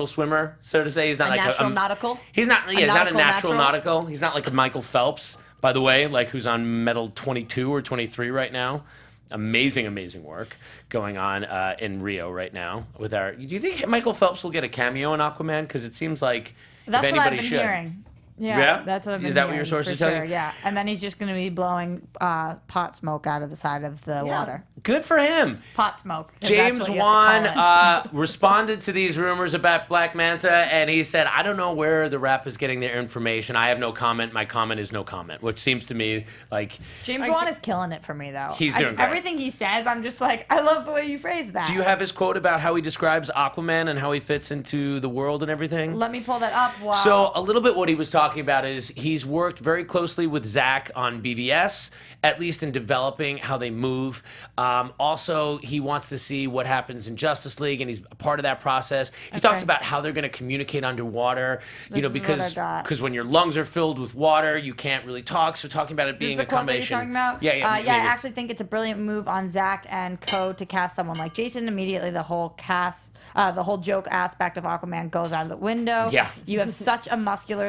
Speaker 1: swimmer, so to say. He's not like
Speaker 3: natural nautical?
Speaker 1: He's not. Yeah, he's not a
Speaker 3: nautical
Speaker 1: natural
Speaker 3: natural?
Speaker 1: nautical. He's not like a Michael Phelps, by the way, like who's on medal 22 or 23 right now. Amazing work going on in Rio right now with our. Do you think Michael Phelps will get a cameo in Aquaman? Because it seems like
Speaker 4: That's
Speaker 1: if
Speaker 4: what I've
Speaker 1: anybody
Speaker 4: been
Speaker 1: should.
Speaker 4: hearing. Yeah,
Speaker 1: Yeah?
Speaker 4: that's what I've been
Speaker 1: Is that what your
Speaker 4: hearing,
Speaker 1: sources
Speaker 4: for
Speaker 1: tell
Speaker 4: sure,
Speaker 1: you?
Speaker 4: Yeah, and then he's just going to be blowing pot smoke out of the side of the water.
Speaker 1: Good for him.
Speaker 4: Pot smoke. 'cause that's
Speaker 1: James
Speaker 4: what you have to
Speaker 1: Wan
Speaker 4: call it.
Speaker 1: responded to these rumors about Black Manta, and he said, I don't know where the rap is getting their information. I have no comment. My comment is no comment, which seems to me like...
Speaker 4: James Wan is killing it for me, though.
Speaker 1: He's doing great.
Speaker 4: Everything he says, I'm just like, I love the way you phrase that.
Speaker 1: Do you have his quote about how he describes Aquaman and how he fits into the world and everything?
Speaker 4: Let me pull that up. Wow.
Speaker 1: So a little bit what he was talking about is he's worked very closely with Zach on BVS, at least in developing how they move. Also, he wants to see what happens in Justice League, and he's a part of that process. He talks about how they're going to communicate underwater,
Speaker 4: This is what I got.
Speaker 1: because when your lungs are filled with water, you can't really talk. So talking about it
Speaker 4: This
Speaker 1: being
Speaker 4: is
Speaker 1: a
Speaker 4: the quote that you're
Speaker 1: combination.
Speaker 4: talking about?
Speaker 1: Yeah,
Speaker 4: I actually think it's a brilliant move on Zach and Co to cast someone like Jason. Immediately, the whole cast, the whole joke aspect of Aquaman goes out of the window.
Speaker 1: Yeah.
Speaker 4: You have such a muscular,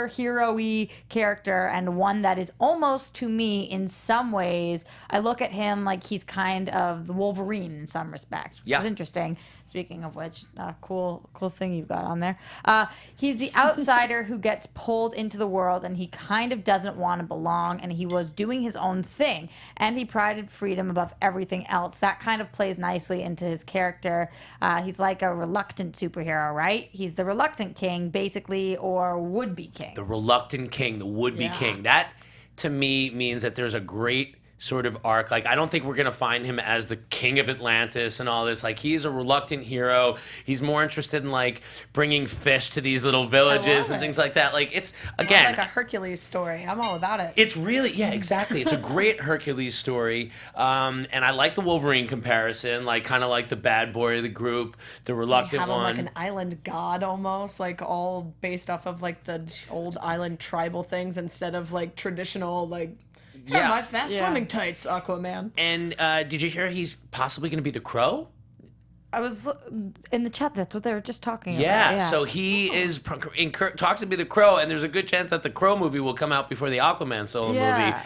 Speaker 4: superhero-y character, and one that is almost, to me, in some ways, I look at him like he's kind of the Wolverine in some respect, which
Speaker 1: Yeah.
Speaker 4: is interesting. Speaking of which, cool thing you've got on there. He's the outsider who gets pulled into the world, and he kind of doesn't want to belong, and he was doing his own thing, and he prided freedom above everything else. That kind of plays nicely into his character. He's like a reluctant superhero, right? He's the reluctant king, basically, or would-be king.
Speaker 1: The reluctant king, the would-be king. That, to me, means that there's a great sort of arc. Like, I don't think we're going to find him as the king of Atlantis and all this. Like, he's a reluctant hero. He's more interested in, like, bringing fish to these little villages and things like that. Like, it's, again...
Speaker 3: It's like a Hercules story. I'm all about it.
Speaker 1: It's really, yeah, exactly. It's a great Hercules story. And I like the Wolverine comparison, like, kind of like the bad boy of the group, the reluctant
Speaker 3: have him
Speaker 1: one.
Speaker 3: like an island god almost, like all based off of like the old island tribal things instead of like traditional like...
Speaker 1: Yeah.
Speaker 3: My fast swimming tights, Aquaman.
Speaker 1: And did you hear he's possibly going to be the Crow?
Speaker 4: I was in the chat. That's what they were just talking about.
Speaker 1: Yeah, so he is talks to be the Crow, and there's a good chance that the Crow movie will come out before the Aquaman solo movie. I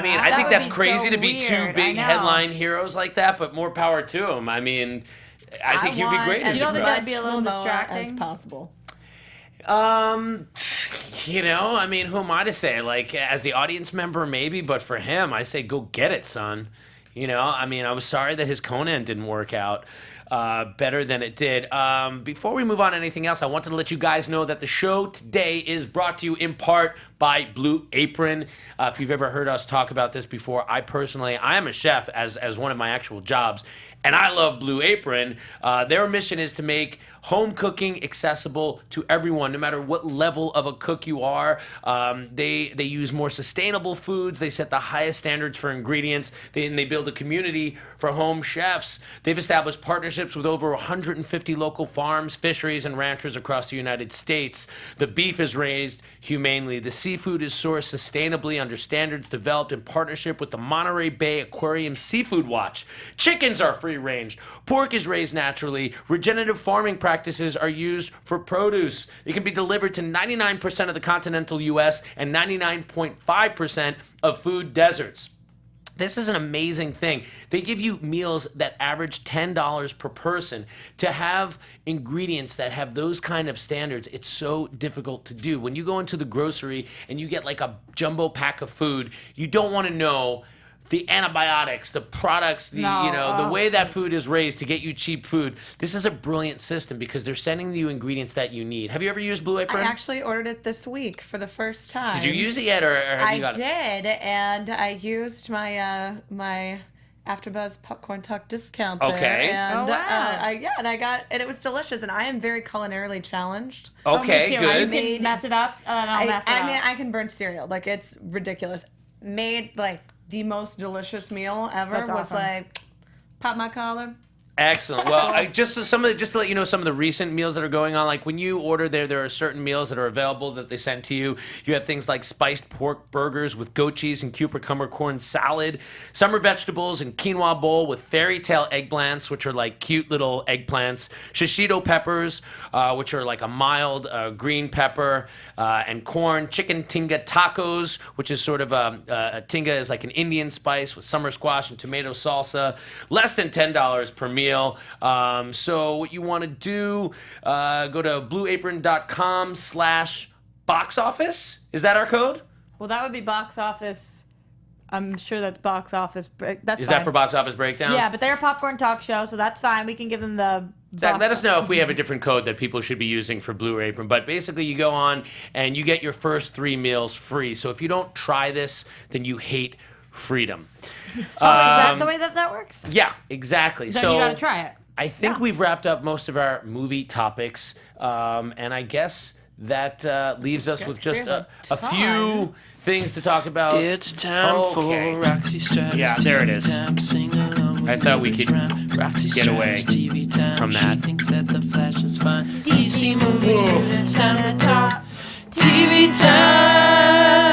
Speaker 1: mean, I think
Speaker 4: would
Speaker 1: that's
Speaker 4: be
Speaker 1: crazy
Speaker 4: so
Speaker 1: to be two
Speaker 4: weird.
Speaker 1: big
Speaker 4: I know.
Speaker 1: headline heroes like that, but more power to him. I mean, I think he'd be great as
Speaker 4: You
Speaker 1: the
Speaker 4: don't think
Speaker 1: Crow.
Speaker 4: that'd be a little distracting?
Speaker 3: as possible?
Speaker 1: You know, I mean, who am I to say? Like, as the audience member, maybe, but for him, I say, go get it, son. You know, I mean, I was sorry that his Conan didn't work out better than it did. Before we move on to anything else, I wanted to let you guys know that the show today is brought to you in part by Blue Apron. If you've ever heard us talk about this before, I am a chef as one of my actual jobs, and I love Blue Apron. Their mission is to make home cooking accessible to everyone, no matter what level of a cook you are. They use more sustainable foods. They set the highest standards for ingredients. They build a community for home chefs. They've established partnerships with over 150 local farms, fisheries, and ranchers across the United States. The beef is raised humanely. The seafood is sourced sustainably under standards developed in partnership with the Monterey Bay Aquarium Seafood Watch. Chickens are free-range. Pork is raised naturally. Regenerative farming practices are used for produce. It can be delivered to 99% of the continental U.S. and 99.5% of food deserts. This is an amazing thing. They give you meals that average $10 per person. To have ingredients that have those kind of standards, it's so difficult to do. When you go into the grocery and you get like a jumbo pack of food, you don't want to know the antibiotics, the products, the way that food is raised to get you cheap food. This is a brilliant system because they're sending you ingredients that you need. Have you ever used Blue Apron?
Speaker 3: I actually ordered it this week for the first time.
Speaker 1: Did you use it yet, or have you got it?
Speaker 3: I did, and I used my my AfterBuzz Popcorn Talk discount there.
Speaker 1: Okay.
Speaker 3: And,
Speaker 4: Oh, wow.
Speaker 3: I got, and it was delicious, and I am very culinarily challenged.
Speaker 1: Okay,
Speaker 4: me too.
Speaker 1: good.
Speaker 4: You can mess it up, and I'll mess it up.
Speaker 3: I mean, I can burn cereal. Like, it's ridiculous. Made, like, the most delicious meal ever.
Speaker 4: That's
Speaker 3: was
Speaker 4: awesome.
Speaker 3: like, pop my collar.
Speaker 1: Excellent. Well, just to let you know some of the recent meals that are going on. Like when you order there are certain meals that are available that they send to you. You have things like spiced pork burgers with goat cheese and cucumber corn salad, summer vegetables and quinoa bowl with fairy tale eggplants, which are like cute little eggplants, shishito peppers, which are like a mild green pepper, and corn, chicken tinga tacos, which is sort of a tinga is like an Indian spice with summer squash and tomato salsa. Less than $10 per meal. So what you want to do, go to blueapron.com/box office. Is that our code?
Speaker 4: Well, that would be box office. I'm sure that's box office. That's
Speaker 1: Is
Speaker 4: fine.
Speaker 1: that for box office breakdown?
Speaker 4: Yeah, but they're a popcorn talk show, so that's fine. We can give them the.
Speaker 1: Zach, let us know if we have a different code that people should be using for Blue Apron. But basically, you go on and you get your first 3 meals free. So if you don't try this, then you hate freedom.
Speaker 4: Is that the way that works?
Speaker 1: Yeah, exactly.
Speaker 4: Then
Speaker 1: so
Speaker 4: you gotta try it.
Speaker 1: I think we've wrapped up most of our movie topics, and I guess that leaves us with just a few things to talk about.
Speaker 6: It's time for Roxy Striar.
Speaker 1: Yeah, there it is. I thought we could get away from that.
Speaker 6: She thinks that the Flash is fine. DC movie news, it's time to talk TV time.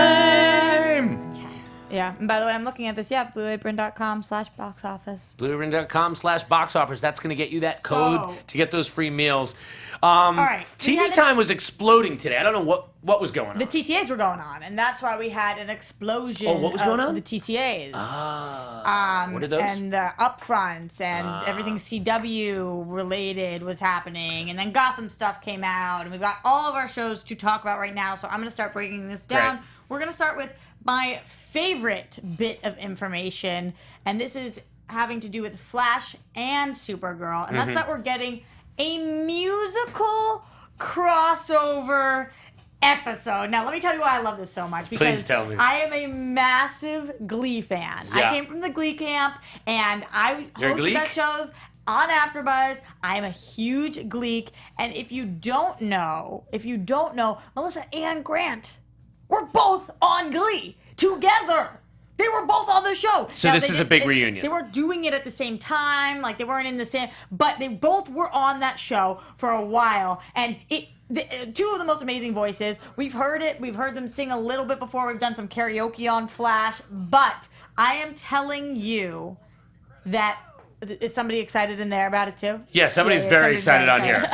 Speaker 4: Yeah, and by the way, I'm looking at this. Yeah, blueapron.com/box office.
Speaker 1: Blueapron.com/box office. That's going to get you that code to get those free meals.
Speaker 4: right, we
Speaker 1: TV
Speaker 4: had
Speaker 1: time was exploding today. I don't know what was going on.
Speaker 4: The TCAs were going on, and that's why we had an explosion.
Speaker 1: Oh, what was going on?
Speaker 4: The TCAs.
Speaker 1: What are those?
Speaker 4: And the upfronts and everything CW related was happening, and then Gotham stuff came out, and we've got all of our shows to talk about right now. So I'm going to start breaking this down.
Speaker 1: Great.
Speaker 4: We're going to start with my favorite bit of information, and this is having to do with Flash and Supergirl, and that's that we're getting a musical crossover episode. Now, let me tell you why I love this so much. Because
Speaker 1: Please tell me.
Speaker 4: I am a massive Glee fan.
Speaker 1: Yeah.
Speaker 4: I came from the Glee camp, and I
Speaker 1: You're a
Speaker 4: hosted
Speaker 1: Gleek?
Speaker 4: that shows on AfterBuzz. I am a huge Gleek, and if you don't know, Melissa and Grant were both on Glee together. They were both on the show.
Speaker 1: So this is a big reunion.
Speaker 4: They weren't doing it at the same time, like they weren't in the same, but they both were on that show for a while, and two of the most amazing voices. We've heard them sing a little bit before. We've done some karaoke on Flash, but I am telling you that, is somebody excited in there about it too?
Speaker 1: Yeah, somebody's very excited on here.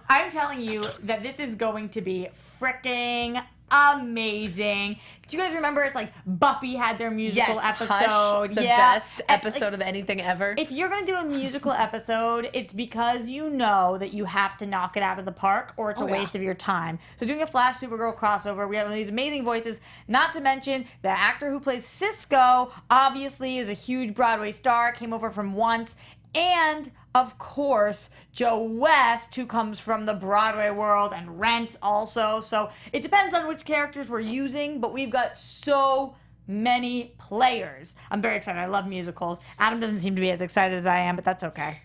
Speaker 4: I'm telling you that this is going to be freaking amazing. Do you guys remember? It's like Buffy had their musical episode.
Speaker 3: Hush, the best episode of anything ever.
Speaker 4: If you're going to do a musical episode, it's because you know that you have to knock it out of the park or it's a waste of your time. So doing a Flash Supergirl crossover, we have one of these amazing voices, not to mention the actor who plays Cisco obviously is a huge Broadway star, came over from Once, and of course, Joe West, who comes from the Broadway world, and Rent also. So it depends on which characters we're using, but we've got so many players. I'm very excited. I love musicals. Adam doesn't seem to be as excited as I am, but that's okay.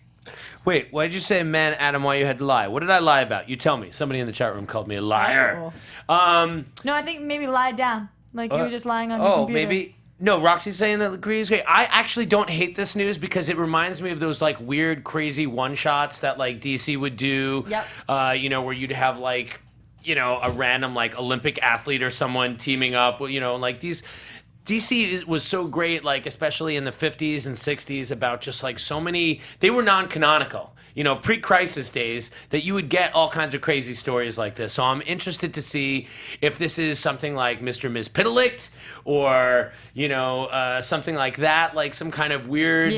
Speaker 1: Wait, why did you say, man, Adam, why you had to lie? What did I lie about? You tell me. Somebody in the chat room called me a liar.
Speaker 4: No, I think maybe lie down. Like you were just lying on the computer.
Speaker 1: Maybe. No, Roxy's saying that Glee is great. I actually don't hate this news because it reminds me of those like weird, crazy one-shots that like DC would do.
Speaker 3: Yep.
Speaker 1: Where you'd have like, a random like Olympic athlete or someone teaming up. Like these. DC was so great, like especially in the 50s and 60s, about just like so many. They were non-canonical. Pre-crisis days, that you would get all kinds of crazy stories like this. So I'm interested to see if this is something like Mr. and Ms. Piddleick or, something like that, like some kind of weird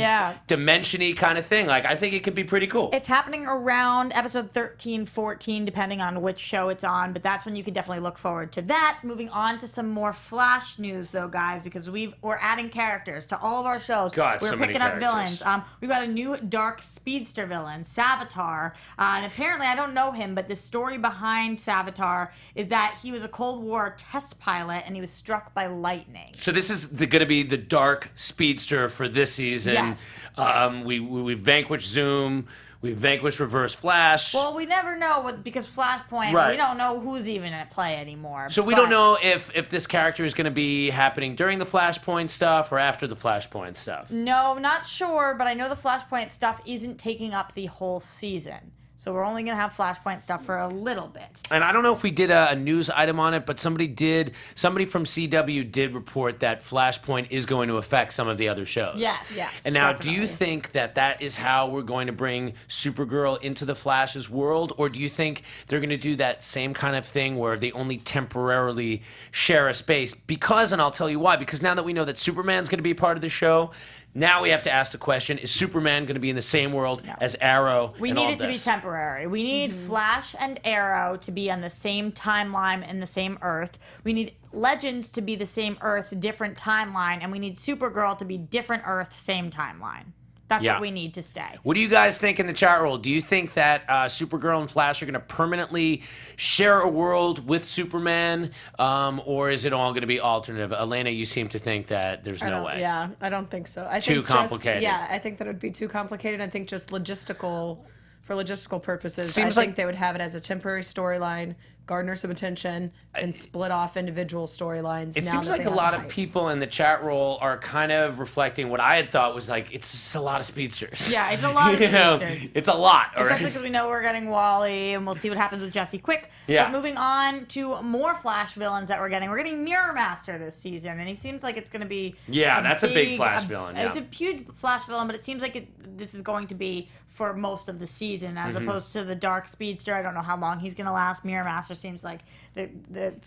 Speaker 1: dimension-y kind of thing. Like, I think it could be pretty cool.
Speaker 4: It's happening around episode 13, 14, depending on which show it's on, but that's when you can definitely look forward to that. Moving on to some more Flash news, though, guys, because we're adding characters to all of our shows.
Speaker 1: God,
Speaker 4: we're
Speaker 1: so many
Speaker 4: picking up
Speaker 1: characters.
Speaker 4: villains. We've got a new dark speedster villain, Savitar, and apparently, I don't know him, but the story behind Savitar is that he was a Cold War test pilot and he was struck by lightning.
Speaker 1: So this is going to be the dark speedster for this season.
Speaker 4: Yes.
Speaker 1: We vanquished Zoom. We vanquished Reverse Flash.
Speaker 4: Well, we never know because Flashpoint,
Speaker 1: Right.
Speaker 4: we don't know who's even in play anymore.
Speaker 1: So we don't know if this character is going to be happening during the Flashpoint stuff or after the Flashpoint stuff.
Speaker 4: No, not sure, but I know the Flashpoint stuff isn't taking up the whole season. So we're only going to have Flashpoint stuff for a little bit.
Speaker 1: And I don't know if we did a news item on it, but somebody from CW did report that Flashpoint is going to affect some of the other shows.
Speaker 4: Yes.
Speaker 1: And now, do
Speaker 4: Definitely.
Speaker 1: you think that is how we're going to bring Supergirl into the Flash's world? Or do you think they're going to do that same kind of thing where they only temporarily share a space? Because, and I'll tell you why, because now that we know that Superman's going to be part of the show, now we have to ask the question, is Superman going to be in the same world as Arrow
Speaker 4: We
Speaker 1: and
Speaker 4: need
Speaker 1: all
Speaker 4: it
Speaker 1: of
Speaker 4: to be
Speaker 1: this?
Speaker 4: temporary. We need Flash and Arrow to be on the same timeline and the same Earth. We need Legends to be the same Earth, different timeline. And we need Supergirl to be different Earth, same timeline. That's
Speaker 1: Yeah.
Speaker 4: what we need to stay.
Speaker 1: What do you guys think in the chat roll? Do you think that Supergirl and Flash are going to permanently share a world with Superman, or is it all going to be alternative? Alana, you seem to think that there's no way.
Speaker 3: Yeah, I don't think so. I
Speaker 1: Too
Speaker 3: think
Speaker 1: complicated.
Speaker 3: I think that would be too complicated. I think just for logistical purposes,
Speaker 1: Seems
Speaker 3: I
Speaker 1: like-
Speaker 3: think they would have it as a temporary storyline, garner some attention, and split off individual storylines.
Speaker 1: It
Speaker 3: now
Speaker 1: seems
Speaker 3: that
Speaker 1: like
Speaker 3: they
Speaker 1: a
Speaker 3: have
Speaker 1: lot
Speaker 3: the
Speaker 1: of
Speaker 3: hype.
Speaker 1: people in the chat roll are kind of reflecting what I had thought was like, it's just a lot of speedsters.
Speaker 4: Yeah, it's a lot of
Speaker 1: You know,
Speaker 4: speedsters.
Speaker 1: it's a lot, all right?
Speaker 4: Especially because we know we're getting Wally, and we'll see what happens with Jesse Quick.
Speaker 1: Yeah.
Speaker 4: But moving on to more Flash villains that we're getting. We're getting Mirror Master this season, and he seems like it's going to be
Speaker 1: That's a big Flash villain,
Speaker 4: It's
Speaker 1: yeah.
Speaker 4: a huge Flash villain, but it seems like this is going to be for most of the season, as
Speaker 1: Mm-hmm.
Speaker 4: opposed to the Dark Speedster. I don't know how long he's going to last. Mirror Master seems like they're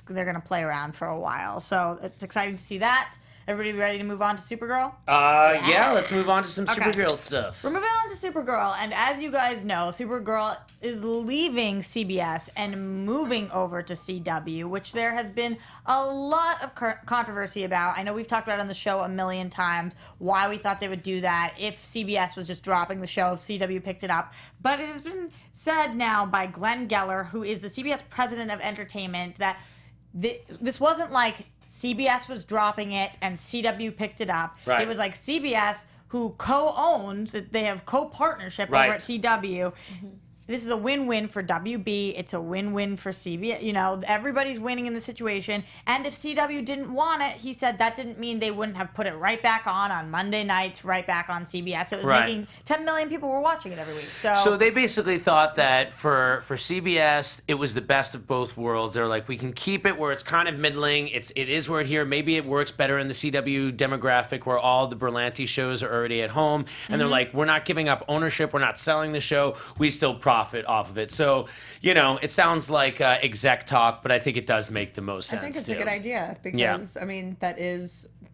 Speaker 4: going to play around for a while, so it's exciting to see that. Everybody ready to move on to Supergirl?
Speaker 1: Yeah, let's move on to some
Speaker 4: Okay.
Speaker 1: Supergirl stuff.
Speaker 4: We're moving on to Supergirl, and as you guys know, Supergirl is leaving CBS and moving over to CW, which there has been a lot of controversy about. I know we've talked about it on the show a million times, why we thought they would do that if CBS was just dropping the show, if CW picked it up. But it has been said now by Glenn Geller, who is the CBS president of entertainment, that this wasn't like CBS was dropping it and CW picked it up.
Speaker 1: Right.
Speaker 4: It was like CBS, who co-owns, they have co-partnership
Speaker 1: Right.
Speaker 4: over at CW. This is a win-win for WB. It's a win-win for CBS. You know, everybody's winning in the situation. And if CW didn't want it, he said that didn't mean they wouldn't have put it right back on Monday nights, right back on CBS. It was
Speaker 1: Right.
Speaker 4: making 10 million people were watching it every week.
Speaker 1: So they basically thought that for CBS, it was the best of both worlds. They're like, we can keep it where it's kind of middling. It is where it here. Maybe it works better in the CW demographic where all the Berlanti shows are already at home. And they're like, we're not giving up ownership. We're not selling the show. We still profit off of it. So, you know, it sounds like exec talk, but I think it does make the most sense.
Speaker 3: I think it's
Speaker 1: too.
Speaker 3: a good idea because, I mean, that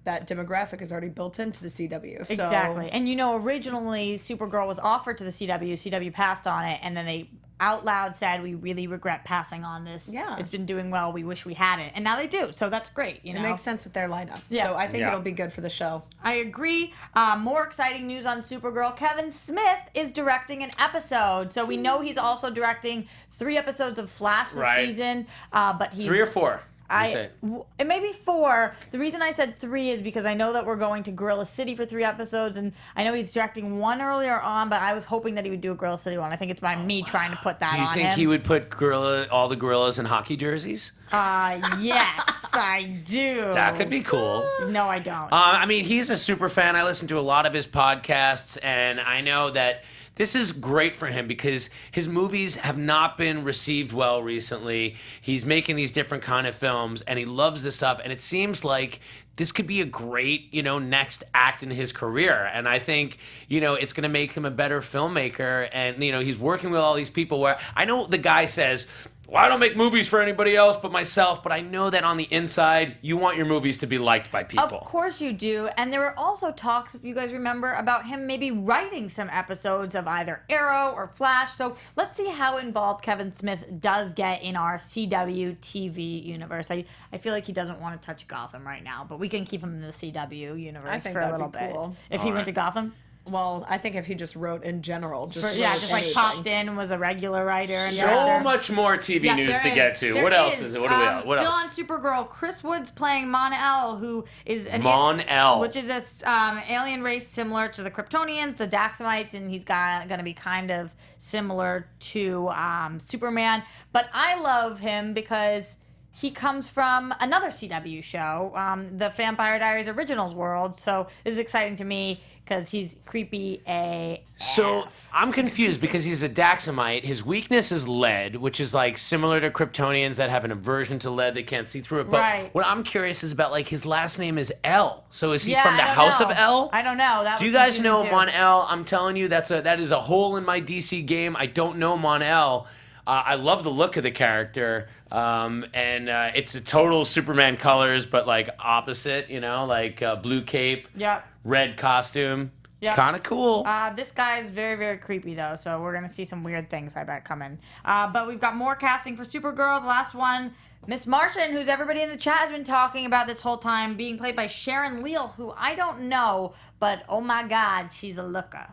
Speaker 3: demographic is already built into the CW. So.
Speaker 4: Exactly. And you know, originally Supergirl was offered to the CW. CW passed on it, and then they out loud said, we really regret passing on this.
Speaker 3: Yeah.
Speaker 4: It's been doing well. We wish we had it. And now they do. So that's great. You know?
Speaker 3: It makes sense with their lineup.
Speaker 4: Yeah.
Speaker 3: So I think
Speaker 1: Yeah.
Speaker 3: it'll be good for the show.
Speaker 4: I agree. More exciting news on Supergirl. Kevin Smith is directing an episode. So we know he's also directing 3 episodes of Flash this
Speaker 1: Right.
Speaker 4: season. But he's
Speaker 1: 3 or 4. You say.
Speaker 4: It may be 4. The reason I said 3 is because I know that we're going to Gorilla City for 3 episodes, and I know he's directing 1 earlier on, but I was hoping that he would do a Gorilla City one. I think it's by me trying to put that
Speaker 1: Do you
Speaker 4: on
Speaker 1: think
Speaker 4: him.
Speaker 1: he would put all the gorillas in hockey jerseys?
Speaker 4: Yes, I do.
Speaker 1: That could be cool.
Speaker 4: No, I don't.
Speaker 1: I mean, he's a super fan. I listen to a lot of his podcasts, and I know that this is great for him because his movies have not been received well recently. He's making these different kind of films, and he loves this stuff, and it seems like this could be a great, next act in his career. And I think, it's going to make him a better filmmaker. And, he's working with all these people where I know the guy says, well, I don't make movies for anybody else but myself, but I know that on the inside, you want your movies to be liked by people.
Speaker 4: Of course you do. And there were also talks, if you guys remember, about him maybe writing some episodes of either Arrow or Flash. So let's see how involved Kevin Smith does get in our CW TV universe. I feel like he doesn't want to touch Gotham right now, but we can keep him in the CW universe
Speaker 3: I think
Speaker 4: for a
Speaker 3: that'd
Speaker 4: little
Speaker 3: be
Speaker 4: bit.
Speaker 3: cool.
Speaker 4: If he went to Gotham?
Speaker 3: Well, I think if he just wrote in general, just
Speaker 4: like popped in and was a regular writer. And
Speaker 1: So
Speaker 4: director.
Speaker 1: much more TV news to get to. What else is it? What do we have? What
Speaker 4: still
Speaker 1: else?
Speaker 4: on Supergirl, Chris Wood's playing Mon-El, who is an
Speaker 1: Mon-El.
Speaker 4: which is a alien race similar to the Kryptonians, the Daxamites, and he's going to be kind of similar to Superman. But I love him because he comes from another CW show, the Vampire Diaries Originals world. So this is exciting to me because he's creepy AF.
Speaker 1: So I'm confused because he's a Daxamite. His weakness is lead, which is like similar to Kryptonians that have an aversion to lead. They can't see through it. But
Speaker 4: Right.
Speaker 1: what I'm curious is about his last name is L. So is he
Speaker 4: Yeah,
Speaker 1: from the
Speaker 4: I don't
Speaker 1: House
Speaker 4: know.
Speaker 1: of L?
Speaker 4: I don't know.
Speaker 1: Do you guys know Mon-El? I'm telling you, that is a hole in my DC game. I don't know Mon-El. I love the look of the character, and it's a total Superman colors, but opposite, blue cape,
Speaker 4: Yep.
Speaker 1: red costume,
Speaker 4: Yep.
Speaker 1: kind of cool.
Speaker 4: This guy is very, very creepy, though, so we're going to see some weird things, I bet, coming. But we've got more casting for Supergirl. The last one, Miss Martian, who's everybody in the chat has been talking about this whole time, being played by Sharon Leal, who I don't know, but oh my God, she's a looker.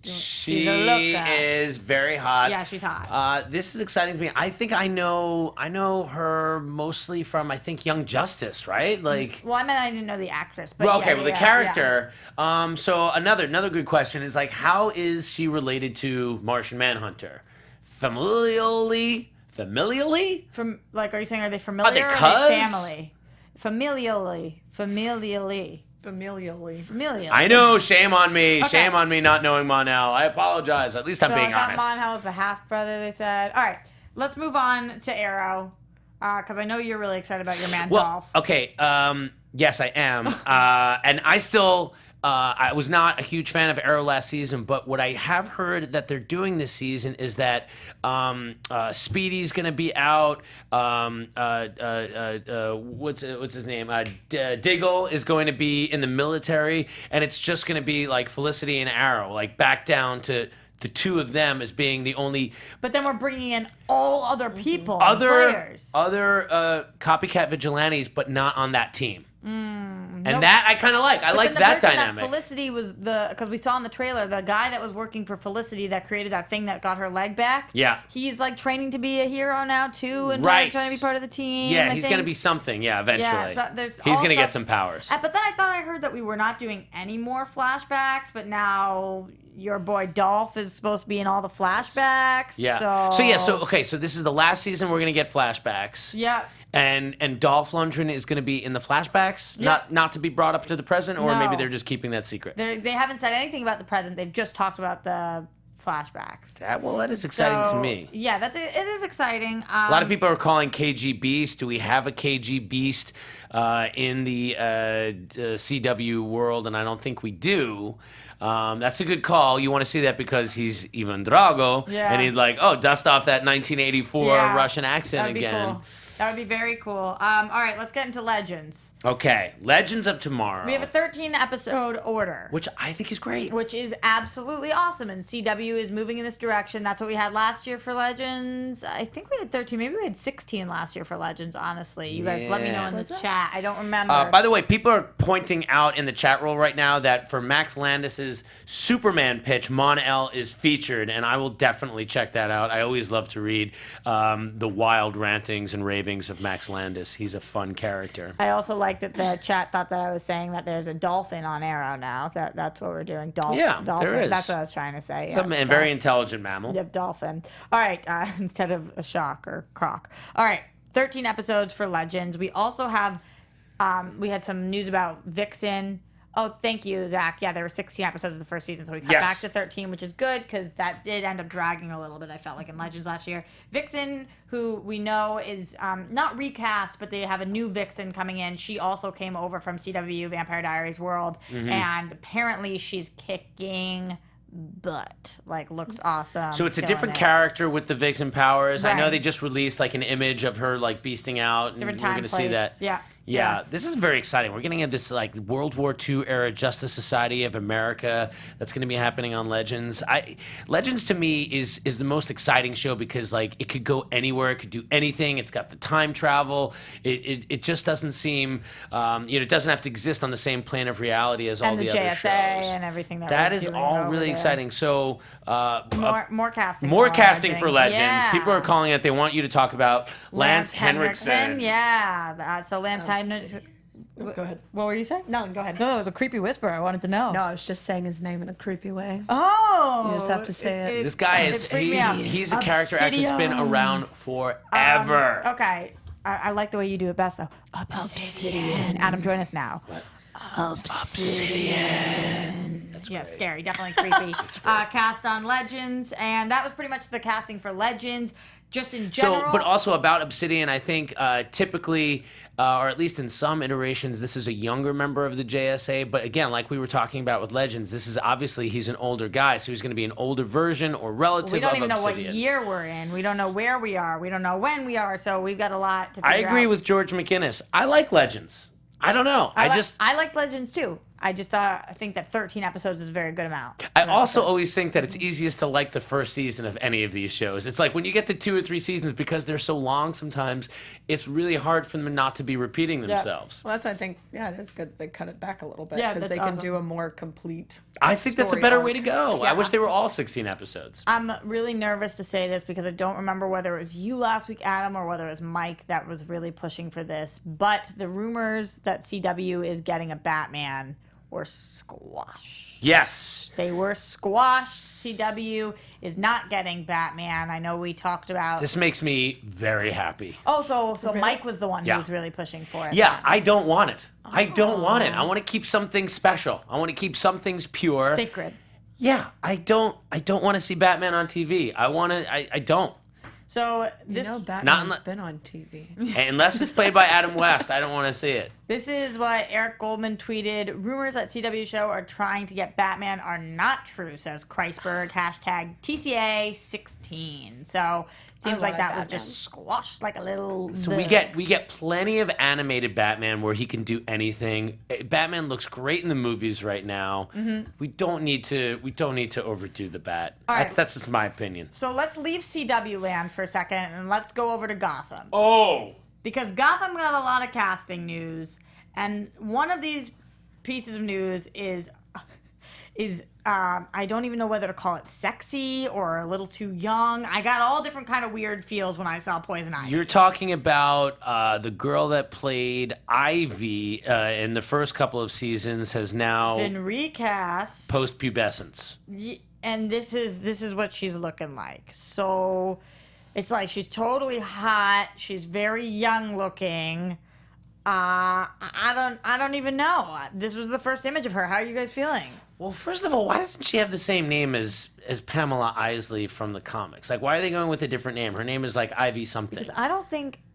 Speaker 1: She
Speaker 4: a looker.
Speaker 1: is very hot.
Speaker 4: Yeah, she's hot.
Speaker 1: This is exciting to me. I think I know her mostly from Young Justice, right?
Speaker 4: Well, I meant I didn't know the actress, but
Speaker 1: Well, okay,
Speaker 4: yeah,
Speaker 1: well, the
Speaker 4: yeah,
Speaker 1: character. So another good question is how is she related to Martian Manhunter? Familially?
Speaker 4: From are you saying are they familiar?
Speaker 1: Are they
Speaker 4: or
Speaker 1: cuz?
Speaker 4: family? Familially.
Speaker 1: I know. Shame on me.
Speaker 4: Okay.
Speaker 1: Shame on me not knowing Mon-El. I apologize. At least I'm being
Speaker 4: I
Speaker 1: honest.
Speaker 4: thought Mon-El was the half brother. They said. All right, let's move on to Arrow, because I know you're really excited about your man Dolph.
Speaker 1: Okay. Yes, I am. And I still. I was not a huge fan of Arrow last season, but what I have heard that they're doing this season is that Speedy's going to be out. What's his name? Diggle is going to be in the military, and it's just going to be like Felicity and Arrow, back down to the two of them as being the only.
Speaker 4: But then we're bringing in all other people,
Speaker 1: other
Speaker 4: players.
Speaker 1: copycat vigilantes, but not on that team. And that I kind of like. I like that dynamic.
Speaker 4: That Felicity was because we saw in the trailer, the guy that was working for Felicity that created that thing that got her leg back.
Speaker 1: Yeah.
Speaker 4: He's like training to be a hero now too, and
Speaker 1: right.
Speaker 4: trying to be part of the team.
Speaker 1: Yeah, he's going to be something. Yeah, eventually.
Speaker 4: Yeah, so
Speaker 1: he's going to get some powers.
Speaker 4: But then I thought I heard that we were not doing any more flashbacks, but now your boy Dolph is supposed to be in all the flashbacks.
Speaker 1: Yeah. So this is the last season we're going to get flashbacks.
Speaker 4: Yeah.
Speaker 1: And Dolph Lundgren is going to be in the flashbacks, not to be brought up to the present, or maybe they're just keeping that secret.
Speaker 4: They haven't said anything about the present. They've just talked about the flashbacks.
Speaker 1: That is exciting to me.
Speaker 4: Yeah, it is exciting.
Speaker 1: A lot of people are calling KG Beast. Do we have a KG Beast in the CW world? And I don't think we do. That's a good call. You want to see that because he's Ivan Drago, and he'd dust off that 1984 Russian accent again.
Speaker 4: Cool. That would be very cool. All right, let's get into Legends.
Speaker 1: Okay, Legends of Tomorrow.
Speaker 4: We have a 13-episode order.
Speaker 1: Which I think is great.
Speaker 4: Which is absolutely awesome, and CW is moving in this direction. That's what we had last year for Legends. I think we had 13. Maybe we had 16 last year for Legends, honestly. You guys let me know in the chat. I don't remember.
Speaker 1: By the way, people are pointing out in the chat roll right now that for Max Landis's Superman pitch, Mon-El is featured, and I will definitely check that out. I always love to read the wild rantings and ravings of Max Landis. He's a fun character.
Speaker 4: I also like that the chat thought that I was saying that there's a dolphin on Arrow now. That's what we're doing. Dolphin.
Speaker 1: Yeah,
Speaker 4: dolphin.
Speaker 1: there is.
Speaker 4: That's what I was trying to say.
Speaker 1: A very intelligent mammal.
Speaker 4: Yep, dolphin. All right, instead of a shock or croc. All right, 13 episodes for Legends. We also have, we had some news about Vixen. Oh, thank you, Zach. Yeah, there were 16 eepisodes of the first season, so we cut back to 13, which is good because that did end up dragging a little bit, I felt like, in Legends last year. Vixen, who we know is not recast, but they have a new Vixen coming in. She also came over from CW Vampire Diaries World, and apparently she's kicking butt. Looks awesome.
Speaker 1: So it's a different character with the Vixen powers.
Speaker 4: Right.
Speaker 1: I know they just released an image of her beasting out, and
Speaker 4: Different
Speaker 1: we're
Speaker 4: time,
Speaker 1: going to see that.
Speaker 4: Yeah.
Speaker 1: This is very exciting. We're getting into this World War II era Justice Society of America that's going to be happening on Legends. Legends to me is the most exciting show because it could go anywhere, it could do anything. It's got the time travel. It just doesn't seem it doesn't have to exist on the same plane of reality as all the other shows.
Speaker 4: And everything
Speaker 1: that is all really exciting. So
Speaker 4: more casting.
Speaker 1: More casting for Legends.
Speaker 4: Yeah.
Speaker 1: People are calling it. They want you to talk about Lance Henriksen.
Speaker 4: Yeah. So Lance Henriksen.
Speaker 3: Go ahead.
Speaker 4: What were you saying?
Speaker 3: No, go ahead.
Speaker 4: No, it was a creepy whisper. I wanted to know.
Speaker 3: No, I was just saying his name in a creepy way.
Speaker 4: Oh.
Speaker 3: You just have to say it.
Speaker 1: This guy he's a character actor that's been around forever.
Speaker 4: Okay. I like the way you do it best, though. Obsidian. Adam, join us now.
Speaker 1: What?
Speaker 4: Obsidian. That's scary. Definitely creepy. Cast on Legends. And that was pretty much the casting for Legends. Just in general.
Speaker 1: So, but also about Obsidian, I think typically, or at least in some iterations, this is a younger member of the JSA. But again, like we were talking about with Legends, this is obviously he's an older guy, so he's going to be an older version or relative of Obsidian.
Speaker 4: We don't even know what year we're in. We don't know where we are. We don't know when we are. So we've got a lot to figure out.
Speaker 1: I agree with George McInnes. I like Legends. I don't know.
Speaker 4: I like Legends too. I think that 13 episodes is a very good amount.
Speaker 1: I also always think that it's easiest to like the first season of any of these shows. It's like when you get to 2 or 3 seasons, because they're so long sometimes, it's really hard for them not to be repeating themselves.
Speaker 3: Well, that's why I think, it is good they cut it back a little bit
Speaker 4: because
Speaker 3: they can do a more complete
Speaker 1: I think that's a better way to go. I wish they were all 16 episodes.
Speaker 4: I'm really nervous to say this because I don't remember whether it was you last week, Adam, or whether it was Mike that was really pushing for this. But the rumors that CW is getting a Batman were squashed.
Speaker 1: Yes.
Speaker 4: They were squashed. CW is not getting Batman. I know we talked about...
Speaker 1: This makes me very happy.
Speaker 4: Oh, so really? Mike was the one who was really pushing for it.
Speaker 1: Yeah, Batman. I don't want it. I don't want it. I want to keep some things special. I want to keep some things pure.
Speaker 4: Sacred.
Speaker 1: Yeah, I don't want to see Batman on TV. I don't.
Speaker 4: So this
Speaker 3: Batman's been on TV.
Speaker 1: Unless it's played by Adam West, I don't want to see it.
Speaker 4: This is what Eric Goldman tweeted. Rumors that CW show are trying to get Batman are not true, says Kreisberg. #TCA16. So it seems like that was just squashed like a little...
Speaker 1: So we get plenty of animated Batman where he can do anything. Batman looks great in the movies right now. Mm-hmm. We don't need to overdo the Bat. That's just my opinion.
Speaker 4: So let's leave CW land for a second and let's go over to Gotham.
Speaker 1: Oh!
Speaker 4: Because Gotham got a lot of casting news, And one of these pieces of news is I don't even know whether to call it sexy or a little too young. I got all different kind of weird feels when I saw Poison Ivy.
Speaker 1: You're talking about the girl that played Ivy in the first couple of seasons has now
Speaker 4: been recast.
Speaker 1: Post-pubescence.
Speaker 4: And this is what she's looking like. So it's like she's totally hot. She's very young looking. I don't even know. This was the first image of her. How are you guys feeling?
Speaker 1: Well, first of all, why doesn't she have the same name as Pamela Isley from the comics? Like, why are they going with a different name? Her name is like Ivy something.
Speaker 4: Because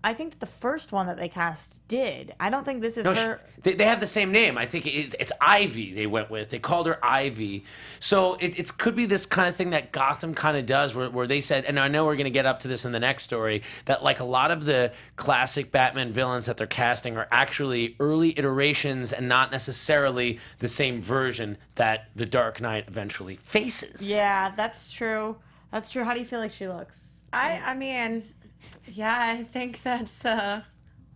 Speaker 4: I think that the first one that they cast did. I don't think this is her.
Speaker 1: They have the same name. I think it's Ivy they went with. They called her Ivy. So it could be this kind of thing that Gotham kind of does where they said, and I know we're going to get up to this in the next story, that like a lot of the classic Batman villains that they're casting are actually early iterations and not necessarily the same version that the Dark Knight eventually faces.
Speaker 4: Yeah, that's true. That's true. How do you feel like she looks?
Speaker 3: I mean, yeah, I think that's a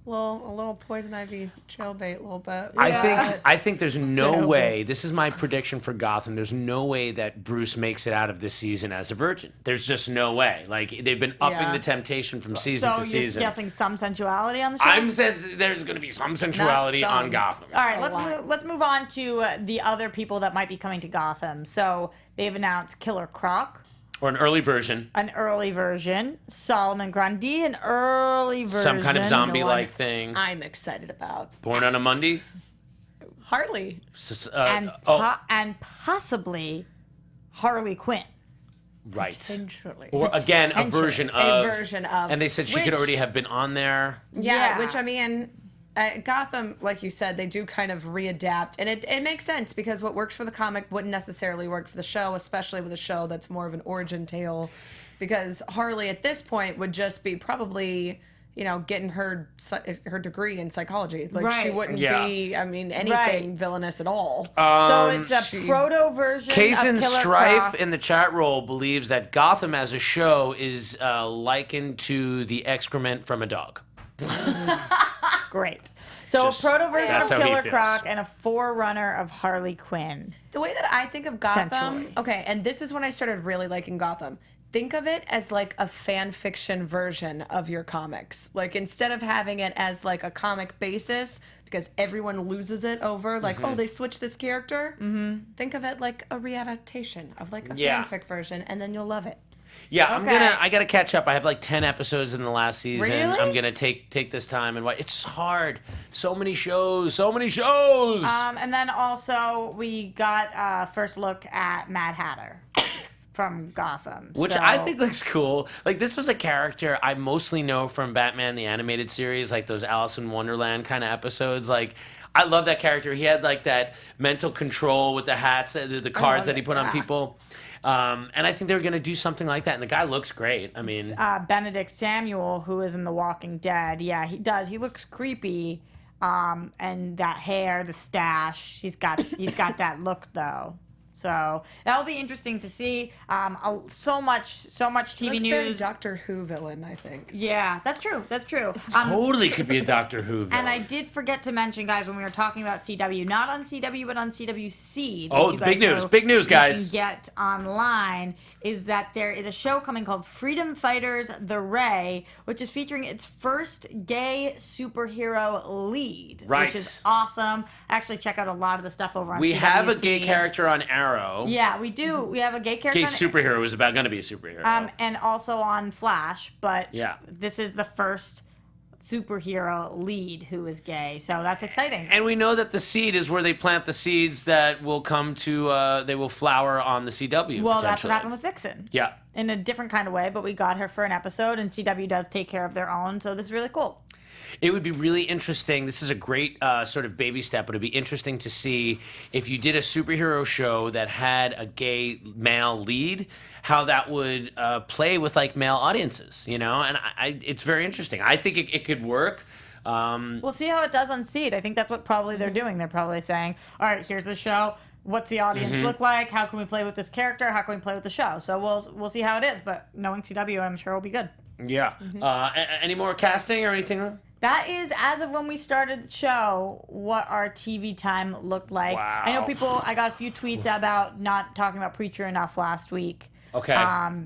Speaker 3: little Poison Ivy jailbait a little bit.
Speaker 1: I think there's no way. This is my prediction for Gotham. There's no way that Bruce makes it out of this season as a virgin. There's just no way. Like they've been upping the temptation from season to season.
Speaker 4: So you're guessing some sensuality on the show?
Speaker 1: I'm saying there's going to be some sensuality on Gotham.
Speaker 4: All right, let's move on to the other people that might be coming to Gotham. So they've announced Killer Croc.
Speaker 1: Or an early version.
Speaker 4: Solomon Grundy, an early version.
Speaker 1: Some kind of zombie-like thing.
Speaker 3: I'm excited about.
Speaker 1: Born on a Monday?
Speaker 3: Harley.
Speaker 4: And possibly Harley Quinn.
Speaker 1: Right.
Speaker 3: Potentially.
Speaker 1: Or again, a version of. And they said she could already have been on there.
Speaker 3: Yeah, which I mean, Gotham, like you said, they do kind of readapt, and it makes sense because what works for the comic wouldn't necessarily work for the show, especially with a show that's more of an origin tale. Because Harley at this point would just be probably, getting her degree in psychology. Like she wouldn't be, anything villainous at all.
Speaker 4: So it's a proto version.
Speaker 1: Kazin
Speaker 4: of Killer
Speaker 1: Strife
Speaker 4: Croc.
Speaker 1: in the chat roll believes that Gotham as a show is likened to the excrement from a dog.
Speaker 4: Great. So a proto version of
Speaker 1: That's how he
Speaker 4: Killer
Speaker 1: feels.
Speaker 4: Croc and a forerunner of Harley Quinn.
Speaker 3: The way that I think of Gotham,
Speaker 4: Potentially.
Speaker 3: okay, and this is when I started really liking Gotham. Think of it as like a fan fiction version of your comics. Like instead of having it as like a comic basis, because everyone loses it over like, oh, they switched this character. Mm-hmm. Think of it like a readaptation of like a fanfic version, and then you'll love it.
Speaker 1: Yeah, I gotta catch up. I have like 10 episodes in the last season.
Speaker 4: Really?
Speaker 1: I'm gonna take this time and watch. It's just hard. So many shows.
Speaker 4: And then also we got first look at Mad Hatter from Gotham.
Speaker 1: Which I think looks cool. Like, this was a character I mostly know from Batman the Animated Series, like those Alice in Wonderland kind of episodes. Like, I love that character. He had like that mental control with the hats, the cards that he put on people. And I think they were going to do something like that. And the guy looks great. I mean,
Speaker 4: Benedict Samuel, who is in The Walking Dead. Yeah, he does. He looks creepy. And that hair, the stash. He's got that look though. So that'll be interesting to see. So much TV
Speaker 3: Looks
Speaker 4: news.
Speaker 3: very Doctor Who villain, I think.
Speaker 4: Yeah, that's true.
Speaker 1: totally could be a Doctor Who villain.
Speaker 4: And I did forget to mention, guys, when we were talking about CW, not on CW, but on CWC.
Speaker 1: Oh, big news, guys.
Speaker 4: You can get online, is that there is a show coming called Freedom Fighters: The Ray, which is featuring its first gay superhero lead.
Speaker 1: Right.
Speaker 4: Which is awesome. Actually, check out a lot of the stuff over on
Speaker 1: we
Speaker 4: CWC.
Speaker 1: have a gay character on Arrow.
Speaker 4: Yeah, we do. We have a gay character.
Speaker 1: Gay
Speaker 4: on
Speaker 1: superhero is about going to be a superhero.
Speaker 4: and also on Flash, but
Speaker 1: Yeah.
Speaker 4: this is the first superhero lead who is gay, so that's exciting.
Speaker 1: And we know that the seed is where they plant the seeds that will come to, they will flower on the CW.
Speaker 4: Well, that's
Speaker 1: potentially.
Speaker 4: what happened with Vixen.
Speaker 1: Yeah.
Speaker 4: In a different kind of way, but we got her for an episode, and CW does take care of their own, so this is really cool.
Speaker 1: It would be really interesting. This is a great sort of baby step, but it'd be interesting to see if you did a superhero show that had a gay male lead, how that would play with like male audiences, And it's very interesting. I think it could work.
Speaker 4: We'll see how it does on Seed. I think that's what probably they're doing. They're probably saying, all right, here's the show. What's the audience look like? How can we play with this character? How can we play with the show? So we'll see how it is. But knowing CW, I'm sure it'll be good.
Speaker 1: Yeah. Any more casting or anything?
Speaker 4: That is, as of when we started the show, what our TV time looked like.
Speaker 1: Wow.
Speaker 4: I know people, I got a few tweets about not talking about Preacher enough last week.
Speaker 1: Okay.
Speaker 4: I